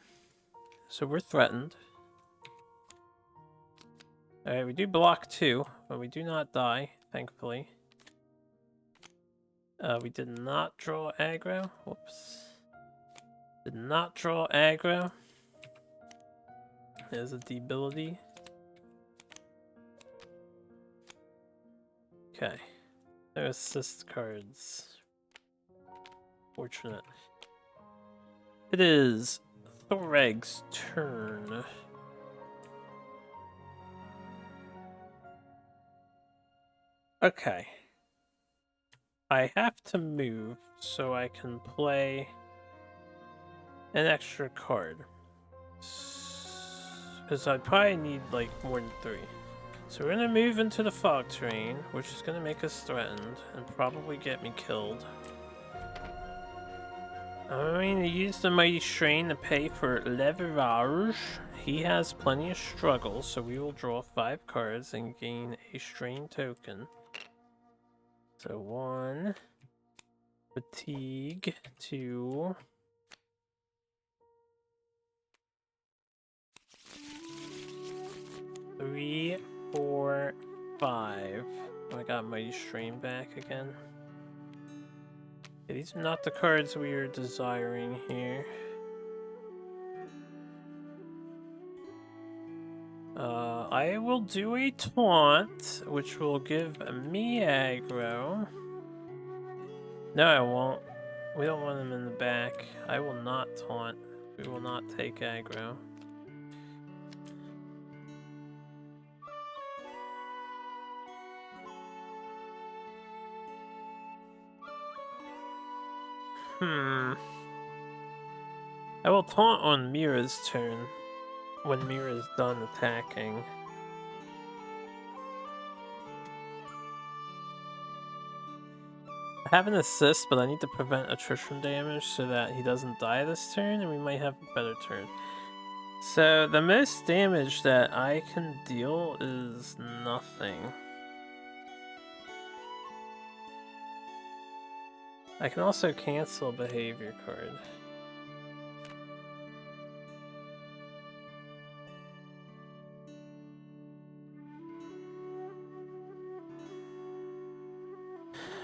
So we're threatened. Alright, we do block 2, but we do not die, thankfully. We did not draw aggro. Whoops. Did not draw aggro. There's a debility. Okay. No assist cards. Fortunate. It is Thoreg's turn. Okay. I have to move so I can play an extra card. Because I'd probably need like more than 3. So we're gonna move into the fog terrain, which is gonna make us threatened and probably get me killed. I'm going to use the Mighty Strain to pay for Lv-0. He has plenty of struggles, so we will draw 5 cards and gain a Strain token. So 1, Fatigue, 2, 3, 4, 5. Oh, I got Mighty Strain back again. Okay, these are not the cards we are desiring here. I will do a taunt, which will give me aggro. No, I won't. We don't want him in the back. I will not taunt. We will not take aggro. I will taunt on Mira's turn when Mira's done attacking. I have an assist, but I need to prevent attrition damage so that he doesn't die this turn, and we might have a better turn. So the most damage that I can deal is nothing. I can also cancel a behavior card.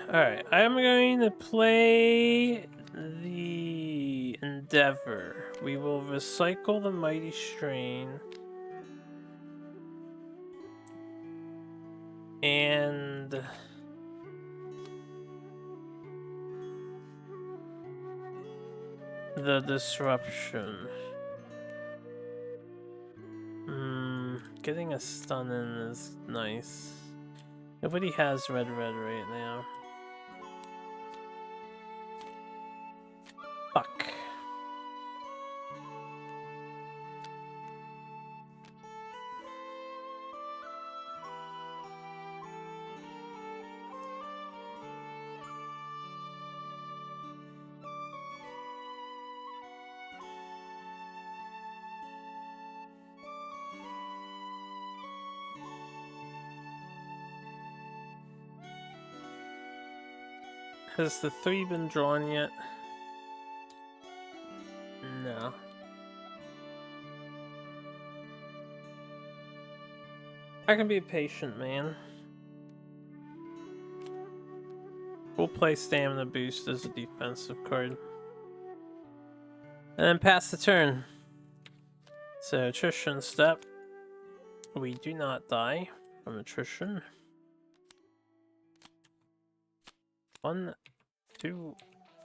Alright, I'm going to play the Endeavor. We will recycle the Mighty Strain. And the Disruption. Getting a stun in is nice. Nobody has red right now. Fuck. Has the 3 been drawn yet? No. I can be a patient man. We'll play Stamina Boost as a defensive card. And then pass the turn. So attrition step. We do not die from attrition. 1, 2,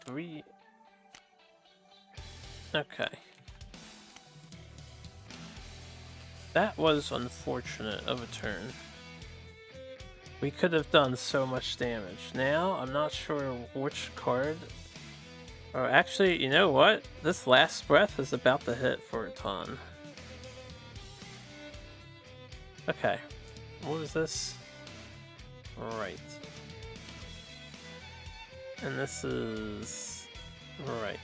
3. Okay. That was unfortunate of a turn. We could have done so much damage. Now, I'm not sure which card. Or actually, you know what? This last breath is about to hit for a ton. Okay. What was this? Right. And this is... right.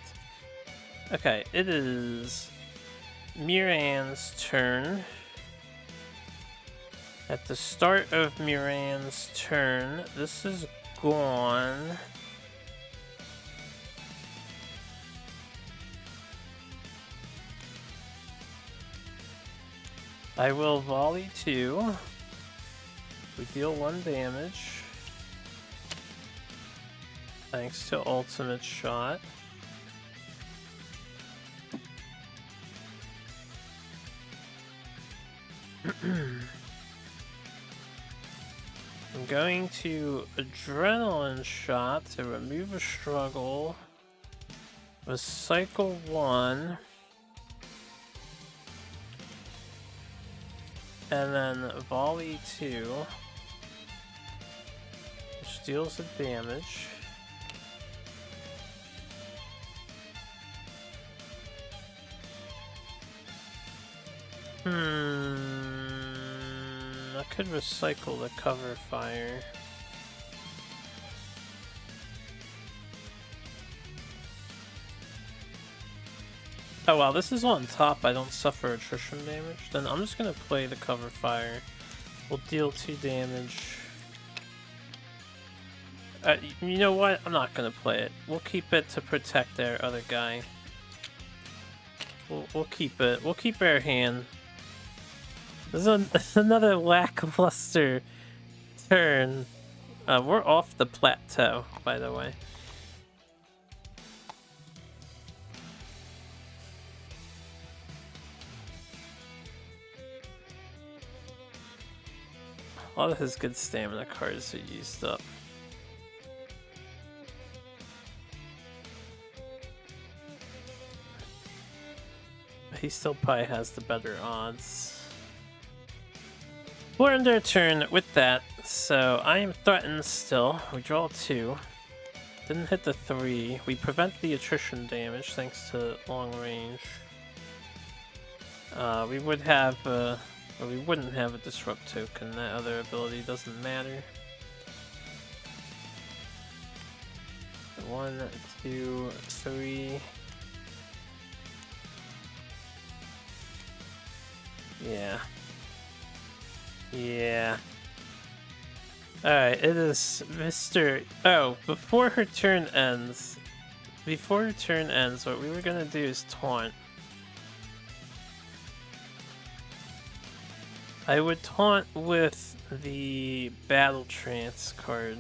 Okay, it is Miran's turn. At the start of Miran's turn, this is gone. I will volley 2. We deal 1 damage. Thanks to ultimate shot. I'm going to Adrenaline Shot to remove a struggle. Recycle 1. And then Volley 2. Which deals the damage. I could recycle the cover fire. Oh wow, this is on top. I don't suffer attrition damage. Then I'm just gonna play the cover fire. We'll deal 2 damage. You know what? I'm not gonna play it. We'll keep it to protect our other guy. We'll keep it. We'll keep our hand. This is another lackluster turn. We're off the plateau, by the way. A lot of his good stamina cards are used up. He still probably has the better odds. We're under a turn with that, so I am threatened still. We draw 2. Didn't hit the 3. We prevent the attrition damage thanks to long range. We would have, or we wouldn't have a disrupt token. That other ability doesn't matter. 1, 2, 3. Yeah. Yeah. Alright, it is Mr. Oh, before her turn ends, what we were gonna do is taunt. I would taunt with the Battle Trance card.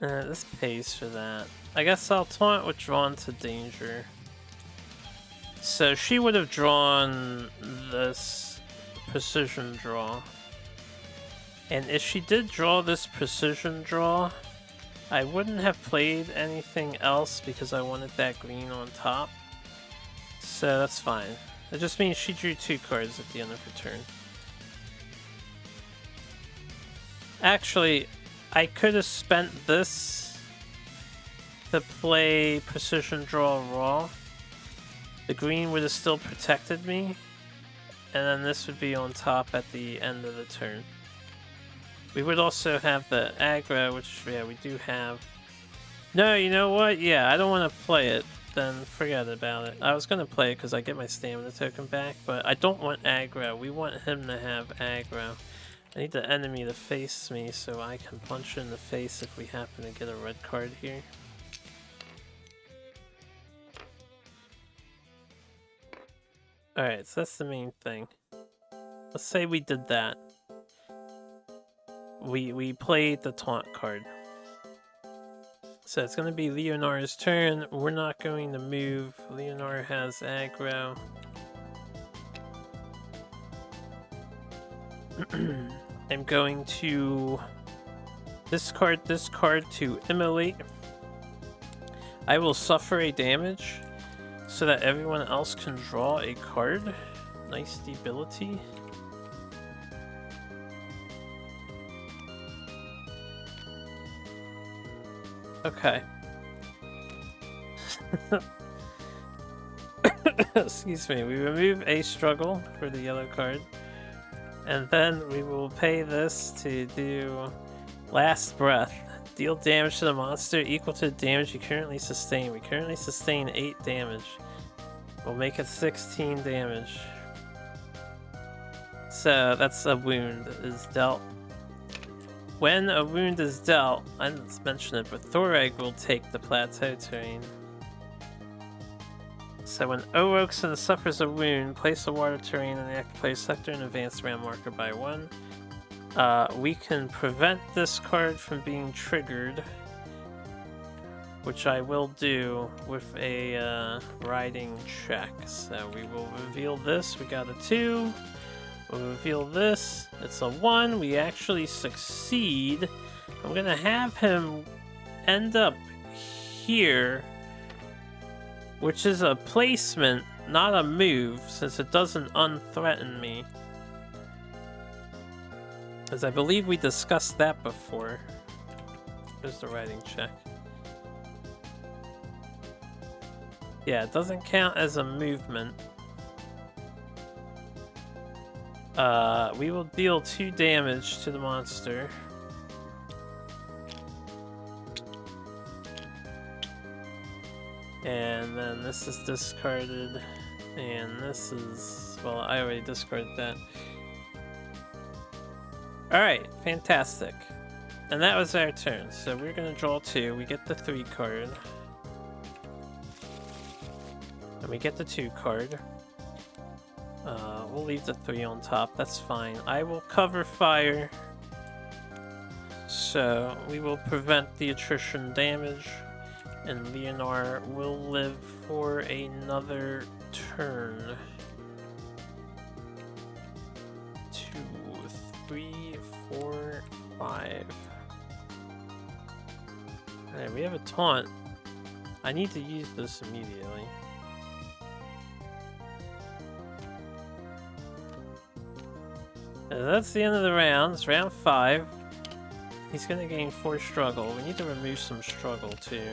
This pays for that. I guess I'll taunt with Drawn to Danger. So she would have drawn this precision draw. And if she did draw this precision draw, I wouldn't have played anything else because I wanted that green on top. So that's fine. It just means she drew 2 cards at the end of her turn. Actually, I could have spent this to play precision draw raw. The green would have still protected me, and then this would be on top at the end of the turn. We would also have the aggro, which, yeah, we do have. No, you know what? Yeah, I don't want to play it. Then forget about it. I was going to play it because I get my stamina token back, but I don't want aggro. We want him to have aggro. I need the enemy to face me so I can punch her in the face if we happen to get a red card here. Alright, so that's the main thing. Let's say we did that. We played the taunt card. So it's going to be Leonar's turn. We're not going to move. Leonar has aggro. I'm going to discard this card to immolate. I will suffer a damage so that everyone else can draw a card. Nice stability. Okay. Excuse me. We remove a struggle for the yellow card. And then we will pay this to do Last Breath. Deal damage to the monster equal to the damage you currently sustain. We currently sustain 8 damage. We'll make it 16 damage. So that's a wound that is dealt. When a wound is dealt, I didn't mention it, but Thoreg will take the plateau terrain. So when Orouxen suffers a wound, place a water terrain in the active play sector and advance round marker by 1. We can prevent this card from being triggered, which I will do with a riding check. So we will reveal this. We got a 2. We'll reveal this. It's a 1. We actually succeed. I'm gonna have him end up here, which is a placement, not a move, since it doesn't unthreaten me. As I believe we discussed that before. There's the writing check. Yeah, it doesn't count as a movement. We will deal 2 damage to the monster. And then this is discarded. And this is... well, I already discarded that. Alright, fantastic. And that was our turn. So we're gonna draw 2. We get the 3 card. And we get the 2 card. We'll leave the 3 on top. That's fine. I will cover fire. So we will prevent the attrition damage. And Leonor will live for another turn. 2, 3, 4, 5. Alright, we have a taunt. I need to use this immediately. And that's the end of the round. It's round 5. He's gonna gain 4 struggle. We need to remove some struggle too.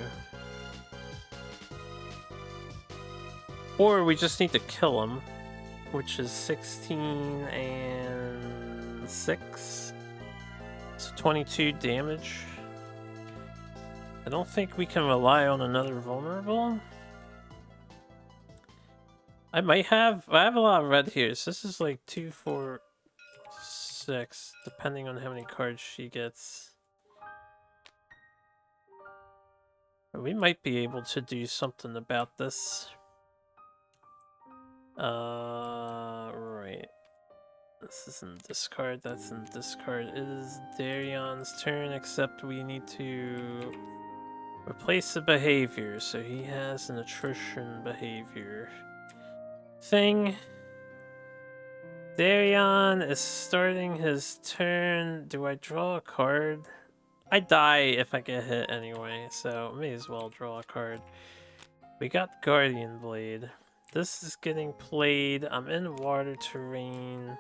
Or we just need to kill him, which is 16 and 6. So 22 damage. I don't think we can rely on another vulnerable. I have a lot of red here, so this is like 2, 4, 6, depending on how many cards she gets. We might be able to do something about this. Right. This is in discard, that's in discard. It is Darion's turn, except we need to replace the behavior, so he has an attrition behavior thing. Darion is starting his turn. Do I draw a card? I die if I get hit anyway, so may as well draw a card. We got Guardian Blade. This is getting played. I'm in water terrain.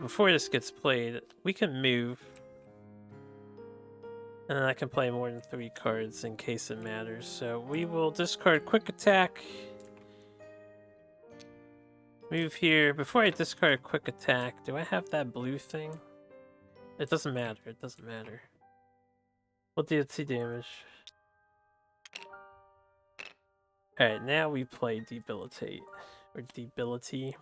Before this gets played, we can move. And then I can play more than 3 cards in case it matters. So we will discard Quick Attack. Move here. Before I discard Quick Attack, do I have that blue thing? It doesn't matter. It doesn't matter. We'll deal 2 damage. Alright, now we play Debilitate. Or Debility.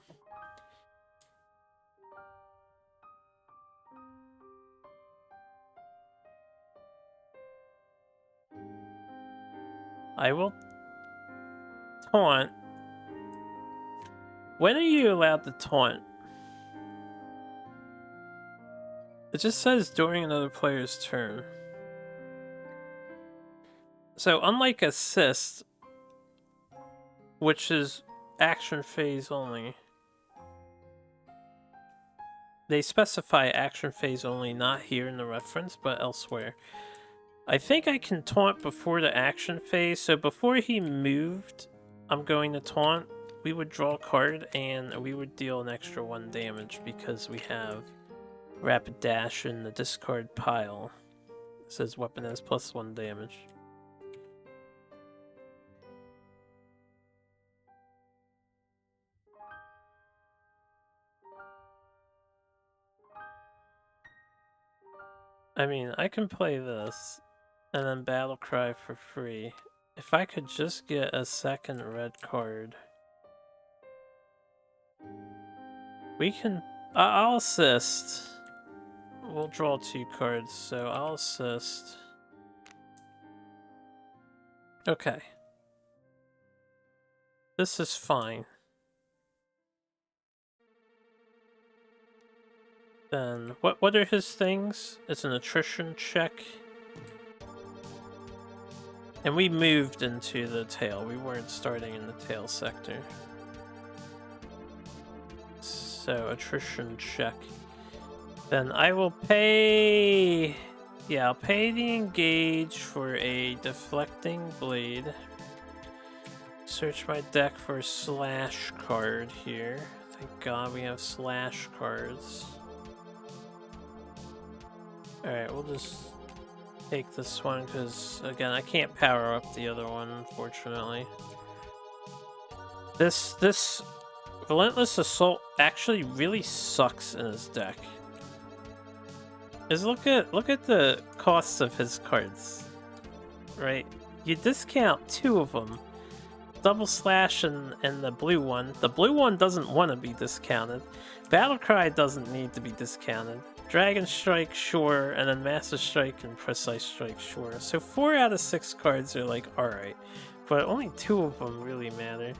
I will taunt. When are you allowed to taunt? It just says during another player's turn. So unlike Assist, which is action phase only, they specify action phase only, not here in the reference, but elsewhere. I think I can taunt before the action phase, so before he moved, I'm going to taunt. We would draw a card, and we would deal an extra 1 damage because we have Rapid Dash in the discard pile. It says weapon has +1 damage. I mean, I can play this, and then Battle Cry for free. If I could just get a second red card. We can... I'll assist. We'll draw 2 cards, so I'll assist. Okay. This is fine. Then, what are his things? It's an attrition check. And we moved into the tail. We weren't starting in the tail sector. So, attrition check. Then I will pay... Yeah, I'll pay the engage for a deflecting blade. Search my deck for a slash card here. Thank God we have slash cards. Alright, we'll just take this one because, again, I can't power up the other one, unfortunately. This Relentless Assault actually really sucks in his deck. Just look at the costs of his cards, right? You discount 2 of them. Double Slash and the blue one. The blue one doesn't want to be discounted. Battlecry doesn't need to be discounted. Dragon Strike, sure, and then Master Strike and Precise Strike, sure. So 4 out of 6 cards are like, alright. But only 2 of them really matter.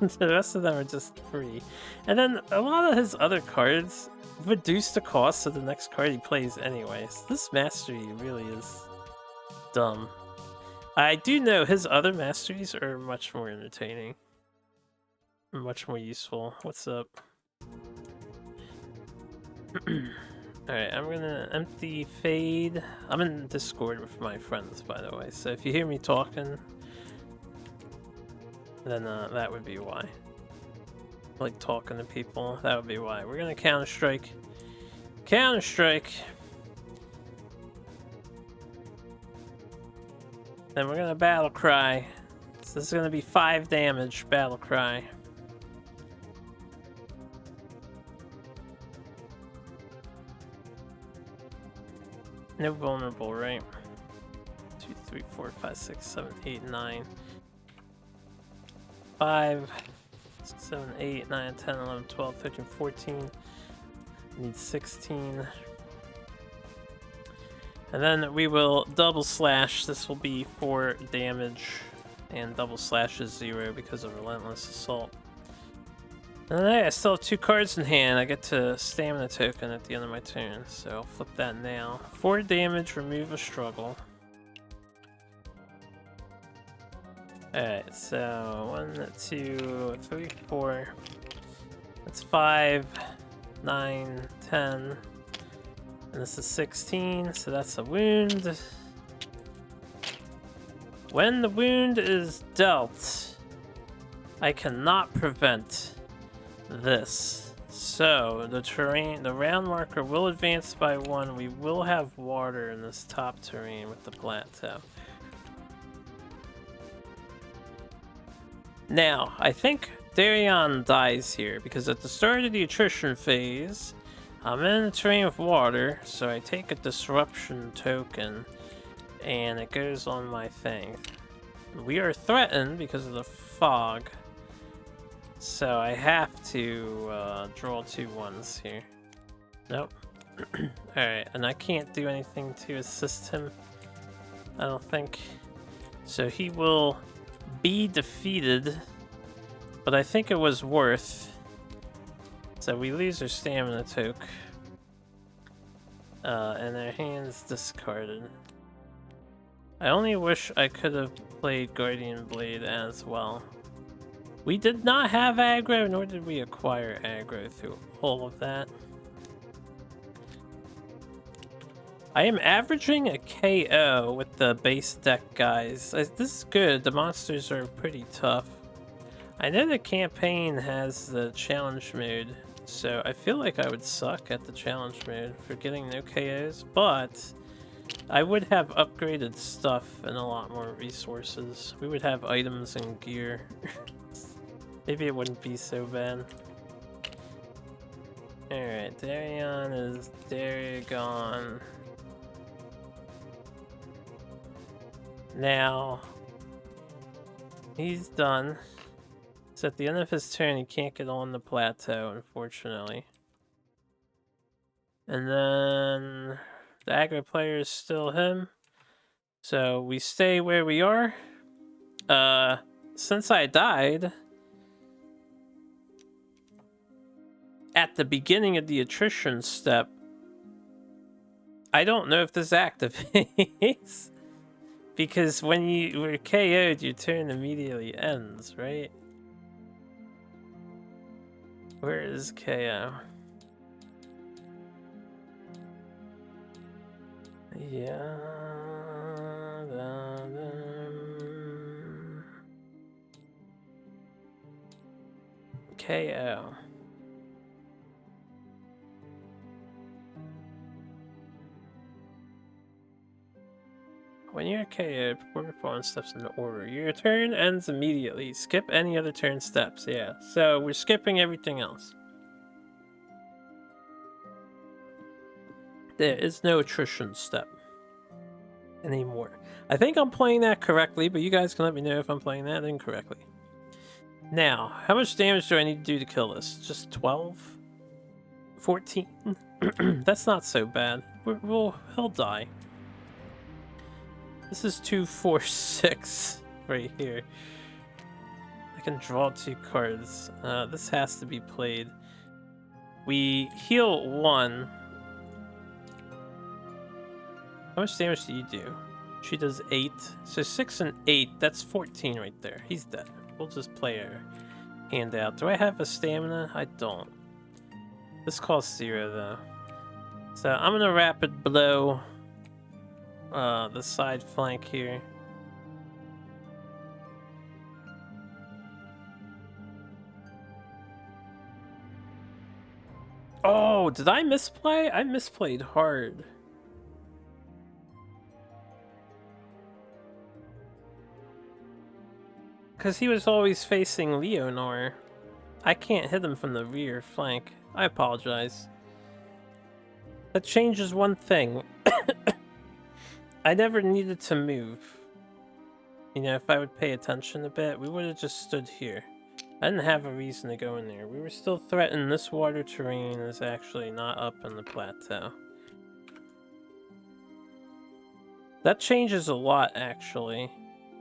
The rest of them are just free. And then a lot of his other cards reduce the cost of the next card he plays anyways. This Mastery really is dumb. I do know his other Masteries are much more entertaining. Much more useful. What's up? Alright, I'm gonna empty Fade. I'm in Discord with my friends, by the way, so if you hear me talking, then that would be why. Like talking to people, that would be why. We're gonna Counter-Strike. Counter-Strike! Then we're gonna Battle Cry. So this is gonna be 5 damage, Battle Cry. No vulnerable, right? 2, 3, 4, 5, 6, 7, 8, 9. 5, 6, 7, 8, 9, 10, 11, 12, 13, 14. Need 16. And then we will Double Slash. This will be 4 damage. And Double Slash is 0 because of Relentless Assault. Alright, I still have 2 cards in hand. I get to Stamina Token at the end of my turn, so I'll flip that now. 4 damage, remove a struggle. Alright, so 1, 2, 3, 4. That's 5, 9, 10. And this is 16, so that's a wound. When the wound is dealt, I cannot prevent this. So the terrain, the round marker will advance by 1. We will have water in this top terrain with the plateau. Now, I think Daryon dies here because at the start of the attrition phase, I'm in a terrain with water, so I take a disruption token and it goes on my thing. We are threatened because of the fog. So I have to draw 2 1s here. Nope. Alright, and I can't do anything to assist him, I don't think. So he will be defeated, but I think it was worth. So we lose our Stamina Toke. And our hands discarded. I only wish I could have played Guardian Blade as well. We did not have aggro, nor did we acquire aggro through all of that. I am averaging a KO with the base deck, guys. This is good. The monsters are pretty tough. I know the campaign has the challenge mode, so I feel like I would suck at the challenge mode for getting no KOs, but I would have upgraded stuff and a lot more resources. We would have items and gear. Maybe it wouldn't be so bad. Alright, Daryon is gone. Now, he's done. So at the end of his turn, he can't get on the plateau, unfortunately. And then the aggro player is still him. So we stay where we are. Since I died at the beginning of the attrition step, I don't know if this activates. Because when you were KO'd, your turn immediately ends, right? Where is KO? Yeah. KO. When you're KO'd, before your opponent steps into order, your turn ends immediately. Skip any other turn steps. Yeah, so we're skipping everything else. There is no attrition step anymore. I think I'm playing that correctly, but you guys can let me know if I'm playing that incorrectly. Now, how much damage do I need to do to kill this? Just 12? 14? That's not so bad. He'll die. This is 2, 4, 6 right here. I can draw 2 cards. This has to be played. We heal 1. How much damage do you do? She does 8. So 6 and 8, that's 14 right there. He's dead. We'll just play our hand out. Do I have a stamina? I don't. This costs 0 though. So I'm gonna rapid blow the side flank here. Oh, did I misplay? I misplayed hard. Because he was always facing Leonor. I can't hit him from the rear flank. I apologize. That changes one thing. I never needed to move. You know, if I would pay attention a bit, we would have just stood here. I didn't have a reason to go in there. We were still threatened. This water terrain is actually not up in the plateau. That changes a lot, actually.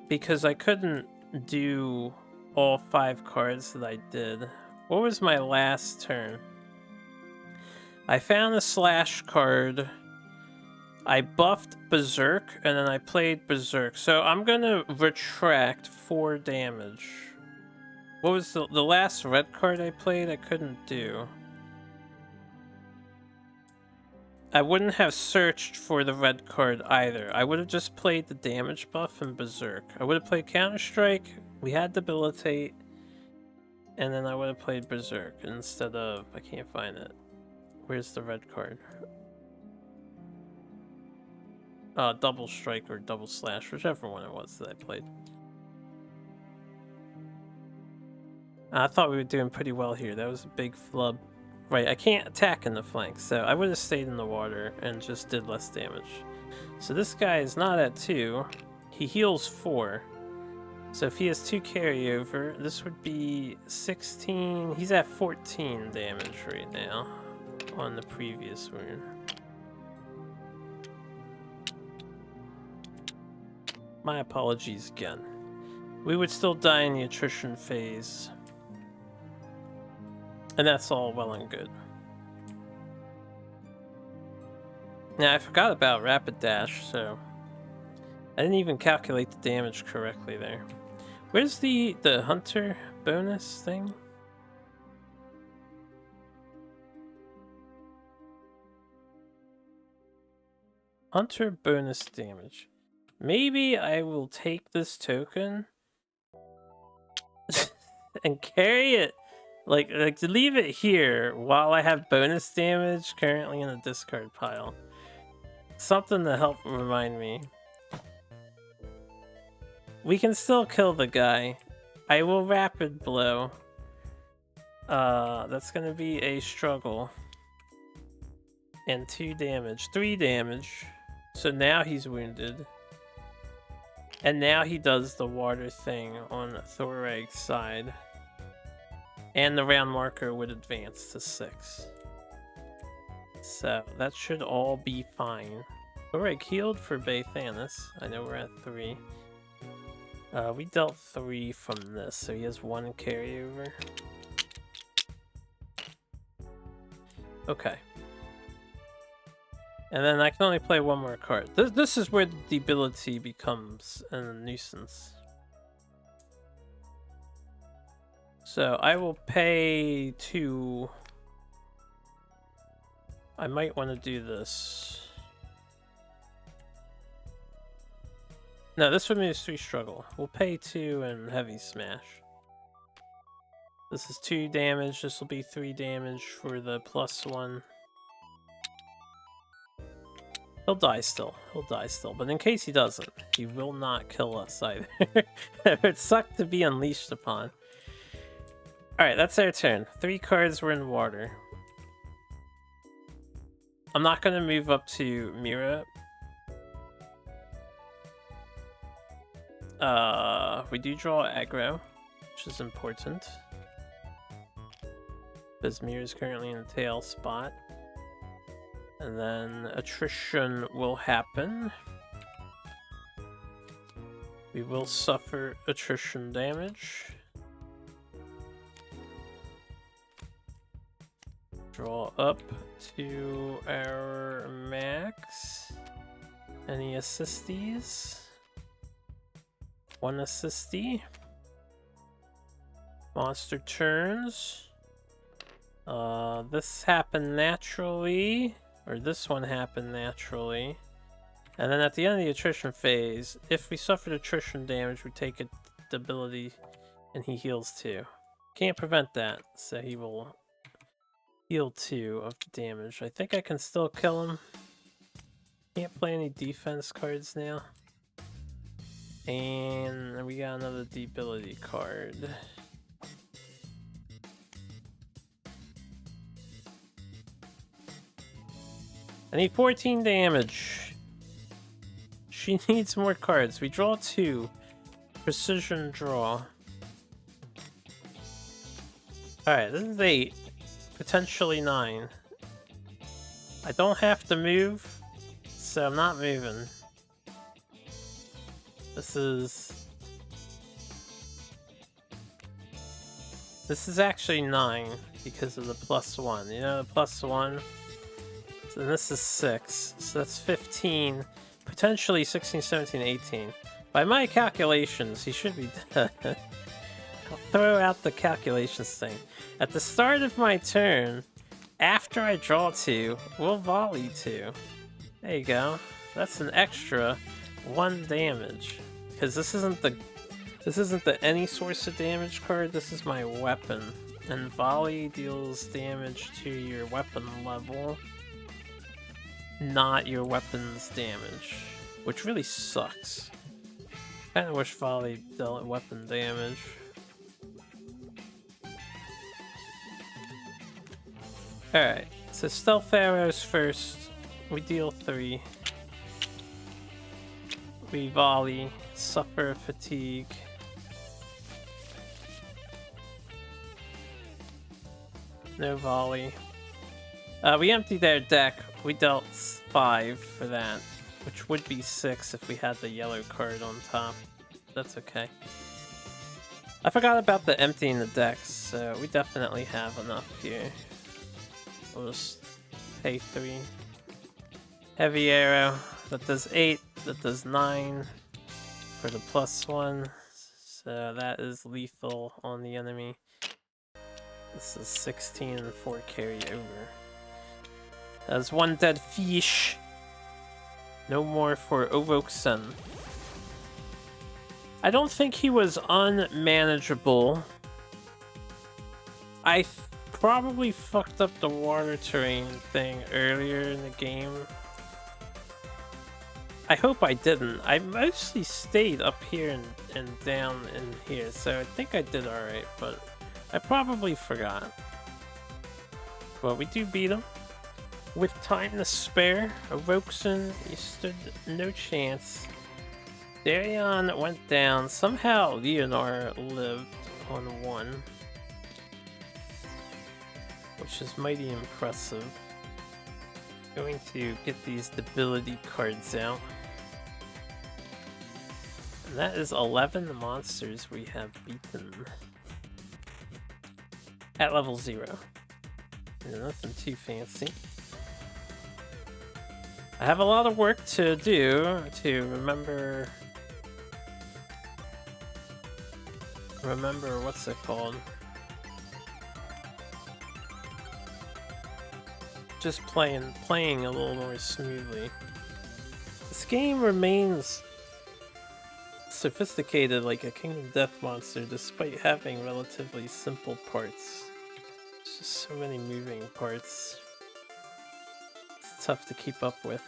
Because I couldn't do all 5 cards that I did. What was my last turn? I found a slash card. I buffed Berserk, and then I played Berserk. So I'm gonna retract 4 damage. What was the last red card I played? I couldn't do. I wouldn't have searched for the red card either. I would have just played the damage buff and Berserk. I would have played Counter-Strike, we had Debilitate, and then I would have played Berserk instead of... I can't find it. Where's the red card? Double Strike or Double Slash, whichever one it was that I played. I thought we were doing pretty well here. That was a big flub. Right, I can't attack in the flank, so I would have stayed in the water and just did less damage. So this guy is not at 2. He heals 4. So if he has 2 carryover, this would be 16. He's at 14 damage right now on the previous wound. My apologies again. We would still die in the attrition phase. And that's all well and good. Now, I forgot about Rapid Dash, so... I didn't even calculate the damage correctly there. Where's the Hunter bonus thing? Hunter bonus damage. Maybe I will take this token and carry it. Like to leave it here while I have bonus damage currently in the discard pile. Something to help remind me. We can still kill the guy. I will rapid blow. That's gonna be a struggle. And 2 damage. 3 damage. So now he's wounded. And now he does the water thing on Thorag's side. And the round marker would advance to 6. So that should all be fine. Thorag healed for Baythanis. I know we're at 3. We dealt 3 from this, so he has 1 carryover. Okay. And then I can only play 1 more card. This is where the debility becomes a nuisance. So I will pay 2. I might want to do this. No, this removes 3 struggle. We'll pay 2 and heavy smash. This is 2 damage. This will be 3 damage for the +1. He'll die still. He'll die still. But in case he doesn't, he will not kill us either. It would suck to be unleashed upon. Alright, that's our turn. 3 cards were in water. I'm not going to move up to Mira. We do draw aggro, which is important. Because Mira is currently in the tail spot. And then attrition will happen. We will suffer attrition damage. Draw up to our max. Any assisties? 1 assisty. Monster turns. This happened naturally. Or this one happened naturally. And then at the end of the attrition phase, if we suffered attrition damage, we take a ability and he heals 2. Can't prevent that, so he will heal 2 of the damage. I think I can still kill him. Can't play any defense cards now. And we got another debility card. I need 14 damage. She needs more cards. We draw 2. Precision draw. Alright, this is 8. Potentially 9. I don't have to move, so I'm not moving. This is actually 9 because of the +1. You know, the +1? So this is 6. So that's 15. Potentially 16, 17, 18. By my calculations, he should be dead. I'll throw out the calculations thing. At the start of my turn, after I draw 2, we'll volley 2. There you go. That's an extra 1 damage. Because this isn't the any source of damage card, this is my weapon. And volley deals damage to your weapon level, not your weapon's damage. Which really sucks. Kinda wish volley dealt weapon damage. Alright, so stealth arrows first. We deal 3. We volley, suffer fatigue. No volley. We emptied our deck. We dealt 5 for that, which would be 6 if we had the yellow card on top. That's okay. I forgot about the emptying the decks, so we definitely have enough here. We'll just pay 3. Heavy arrow. That does 8. That does 9 for the +1. So that is lethal on the enemy. This is 16 and 4 carry over. That's 1 dead fish. No more for Orouxen. I don't think he was unmanageable. I probably fucked up the water terrain thing earlier in the game. I hope I didn't. I mostly stayed up here and down in here, so I think I did alright, but I probably forgot. But we do beat him. With time to spare, Orouxen, he stood no chance. Darion went down. Somehow Leonor lived on 1. Which is mighty impressive. Going to get these debility cards out. And that is 11 monsters we have beaten. At level 0. Nothing too fancy. I have a lot of work to do to remember what's it called? Just playing a little more smoothly. This game remains sophisticated like a Kingdom Death monster despite having relatively simple parts. There's just so many moving parts. It's tough to keep up with.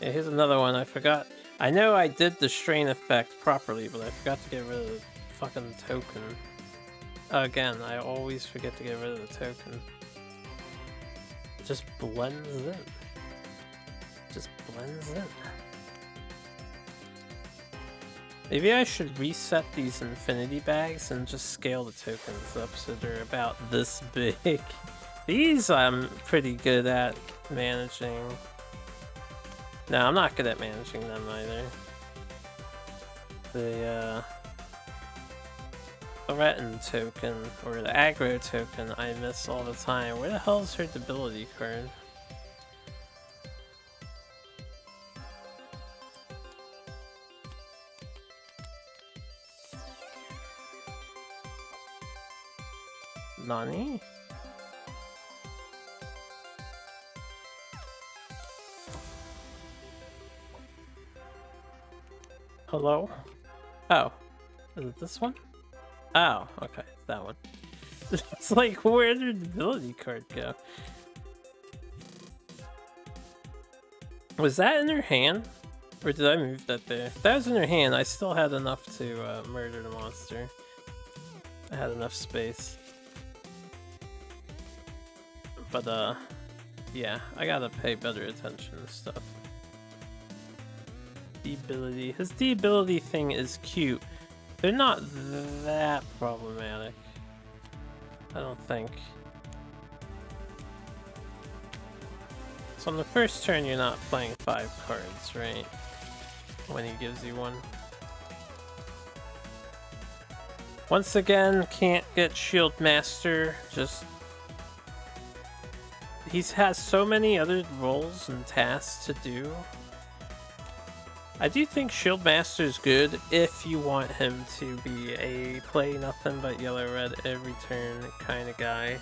Yeah, here's another one. I forgot. I know I did the strain effect properly, but I forgot to get rid of the fucking token. Again, I always forget to get rid of the token. It just blends in. Just blends in. Maybe I should reset these infinity bags and just scale the tokens up so they're about this big. These I'm pretty good at managing. No, I'm not good at managing them either. The threaten token, or the aggro token, I miss all the time. Where the hell is her debility card? Nani? Hello? Oh. Is it this one? Oh, okay. That one. It's like, where did the ability card go? Was that in her hand? Or did I move that there? If that was in her hand, I still had enough to murder the monster. I had enough space. But, yeah, I gotta pay better attention to stuff. D-ability. His D-ability thing is cute. They're not that problematic. I don't think. So on the first turn, you're not playing 5 cards, right? When he gives you one. Once again, can't get Shield Master. Just... he has so many other roles and tasks to do. I do think Shield Master is good if you want him to be a play nothing but yellow-red every turn kind of guy.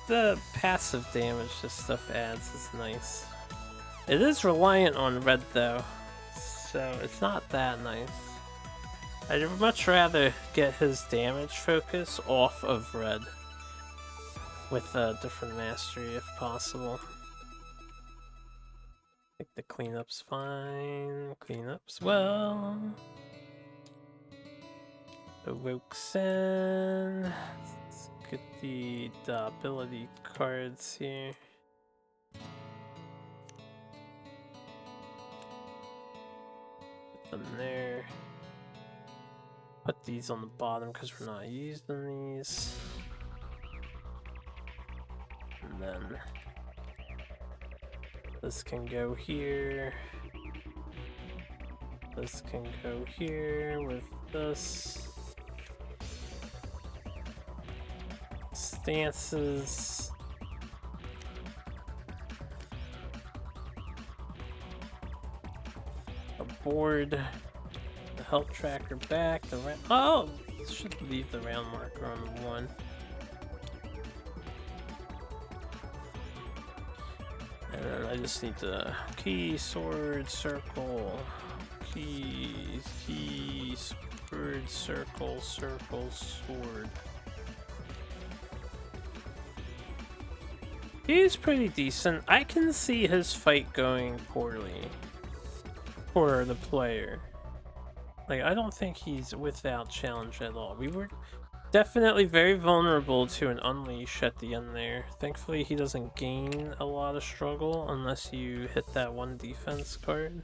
The passive damage this stuff adds is nice. It is reliant on red though, so it's not that nice. I'd much rather get his damage focus off of red with a different mastery if possible. I think the cleanup's fine. Cleanup's well. Orouxen. Let's get the ability cards here. Put them there. Put these on the bottom because we're not using these. And then this can go here. This can go here with this. Stances. A board. The health tracker back. The oh! Should leave the round marker on 1. And then I just need the key, sword, circle, keys, key, sword, circle, circle, sword. He's pretty decent. I can see his fight going poorly for the player. Like, I don't think he's without challenge at all. We were definitely very vulnerable to an unleash at the end there. Thankfully, he doesn't gain a lot of struggle unless you hit that one defense card.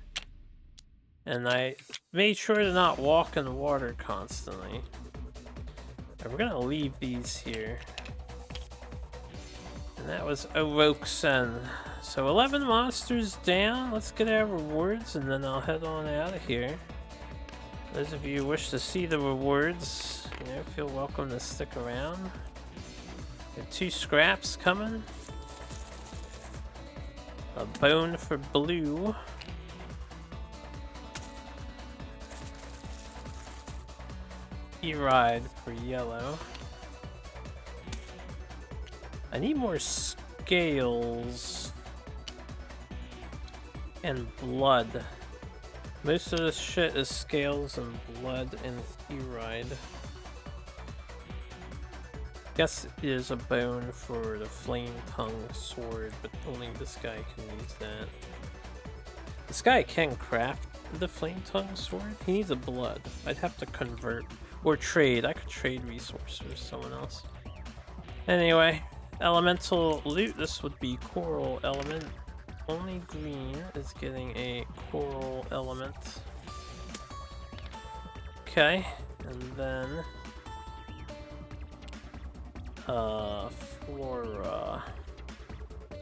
And I made sure to not walk in water constantly. And we're gonna leave these here. And that was Orouxen. So 11 monsters down. Let's get our rewards and then I'll head on out of here. Those of you who wish to see the rewards, you know, feel welcome to stick around. Got 2 scraps coming. A bone for blue. E-ride for yellow. I need more scales and blood. Most of this shit is scales and blood and E-ride. Guess there's a bone for the flame tongue sword, but only this guy can use that. This guy can craft the flame tongue sword. He needs a blood. I'd have to convert or trade. I could trade resources with someone else. Anyway, elemental loot. This would be coral element. Only green is getting a coral element. Okay, and then flora.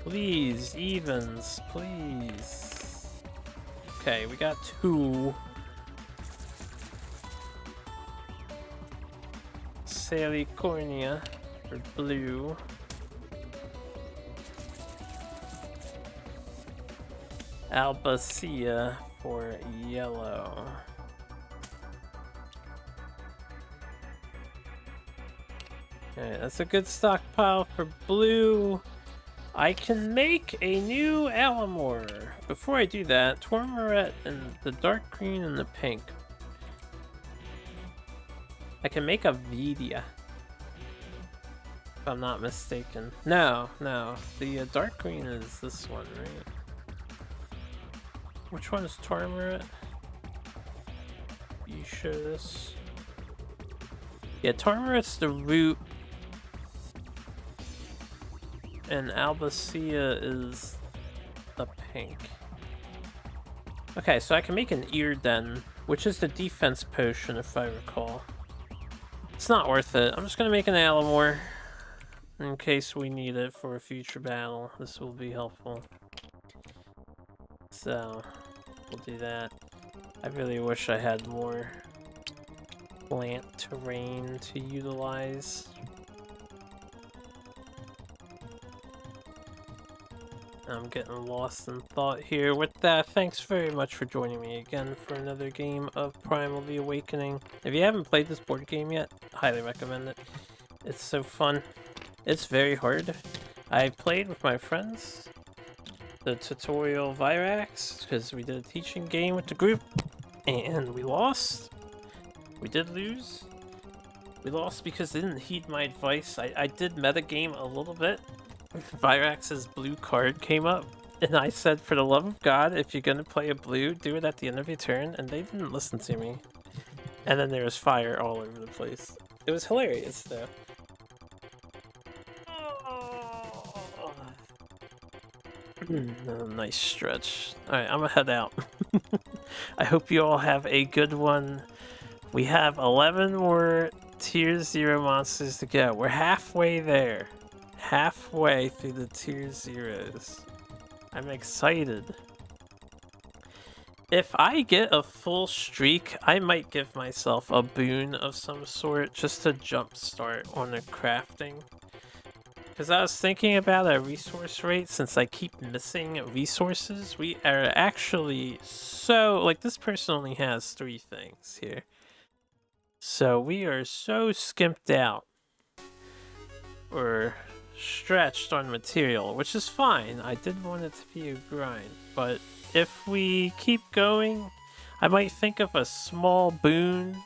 Please, evens, please. Okay, we got 2. Salicornia for blue. Albacea for yellow. Okay, that's a good stockpile for blue. I can make a new Alamore. Before I do that, Tourmalet and the dark green and the pink. I can make a Vidia. If I'm not mistaken. No. The dark green is this one, right? Which one is Tourmalet? You show this. Yeah, Tourmalet's the root. And Albacea is the pink. Okay, so I can make an Earden, which is the defense potion if I recall. It's not worth it. I'm just gonna make an Alamore in case we need it for a future battle. This will be helpful. So, we'll do that. I really wish I had more plant terrain to utilize. I'm getting lost in thought here. With that, thanks very much for joining me again for another game of Primal the Awakening. If you haven't played this board game yet, highly recommend it. It's so fun. It's very hard. I played with my friends the tutorial Virax because we did a teaching game with the group and we lost. We did lose. We lost because they didn't heed my advice. I did metagame a little bit. Virax's blue card came up and I said, for the love of God, if you're gonna play a blue, do it at the end of your turn, and they didn't listen to me. And then there was fire all over the place. It was hilarious though. Nice stretch. Alright, I'm gonna head out. I hope you all have a good one. We have 11 more Tier 0 monsters to go. We're halfway there. Halfway through the Tier 0s. I'm excited. If I get a full streak, I might give myself a boon of some sort just to jumpstart on the crafting. Because I was thinking about a resource rate, since I keep missing resources. We are actually so, like, this person only has 3 things here. So we are so skimped out. Or stretched on material, which is fine. I did want it to be a grind, but if we keep going, I might think of a small boon.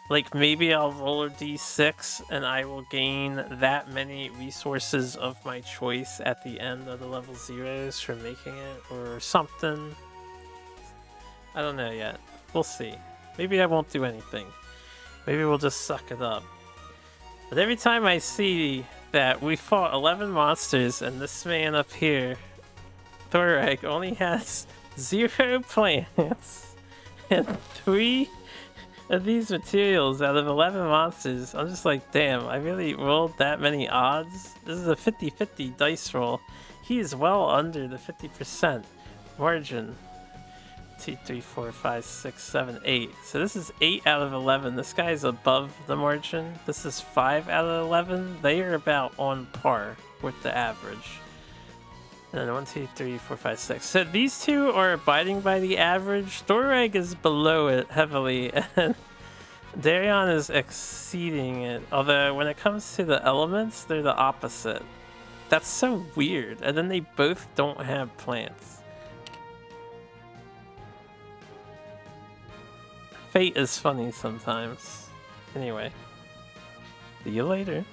Like maybe I'll roll a d6 and I will gain that many resources of my choice at the end of the level 0s for making it or something. I don't know yet. We'll see. Maybe I won't do anything. Maybe we'll just suck it up. But every time I see that we fought 11 monsters and this man up here, Thoreg, only has 0 plants and 3 of these materials out of 11 monsters, I'm just like, damn, I really rolled that many odds? This is a 50-50 dice roll. He is well under the 50% margin. 2, 3, 4, 5, 6, 7, 8. So this is 8 out of 11. This guy's above the margin. This is 5 out of 11. They are about on par with the average. And then 1, 2, 3, 4, 5, 6. So these two are abiding by the average. Thoreg is below it heavily, and Darion is exceeding it. Although when it comes to the elements, they're the opposite. That's so weird. And then they both don't have plants. Fate is funny sometimes. Anyway. See you later.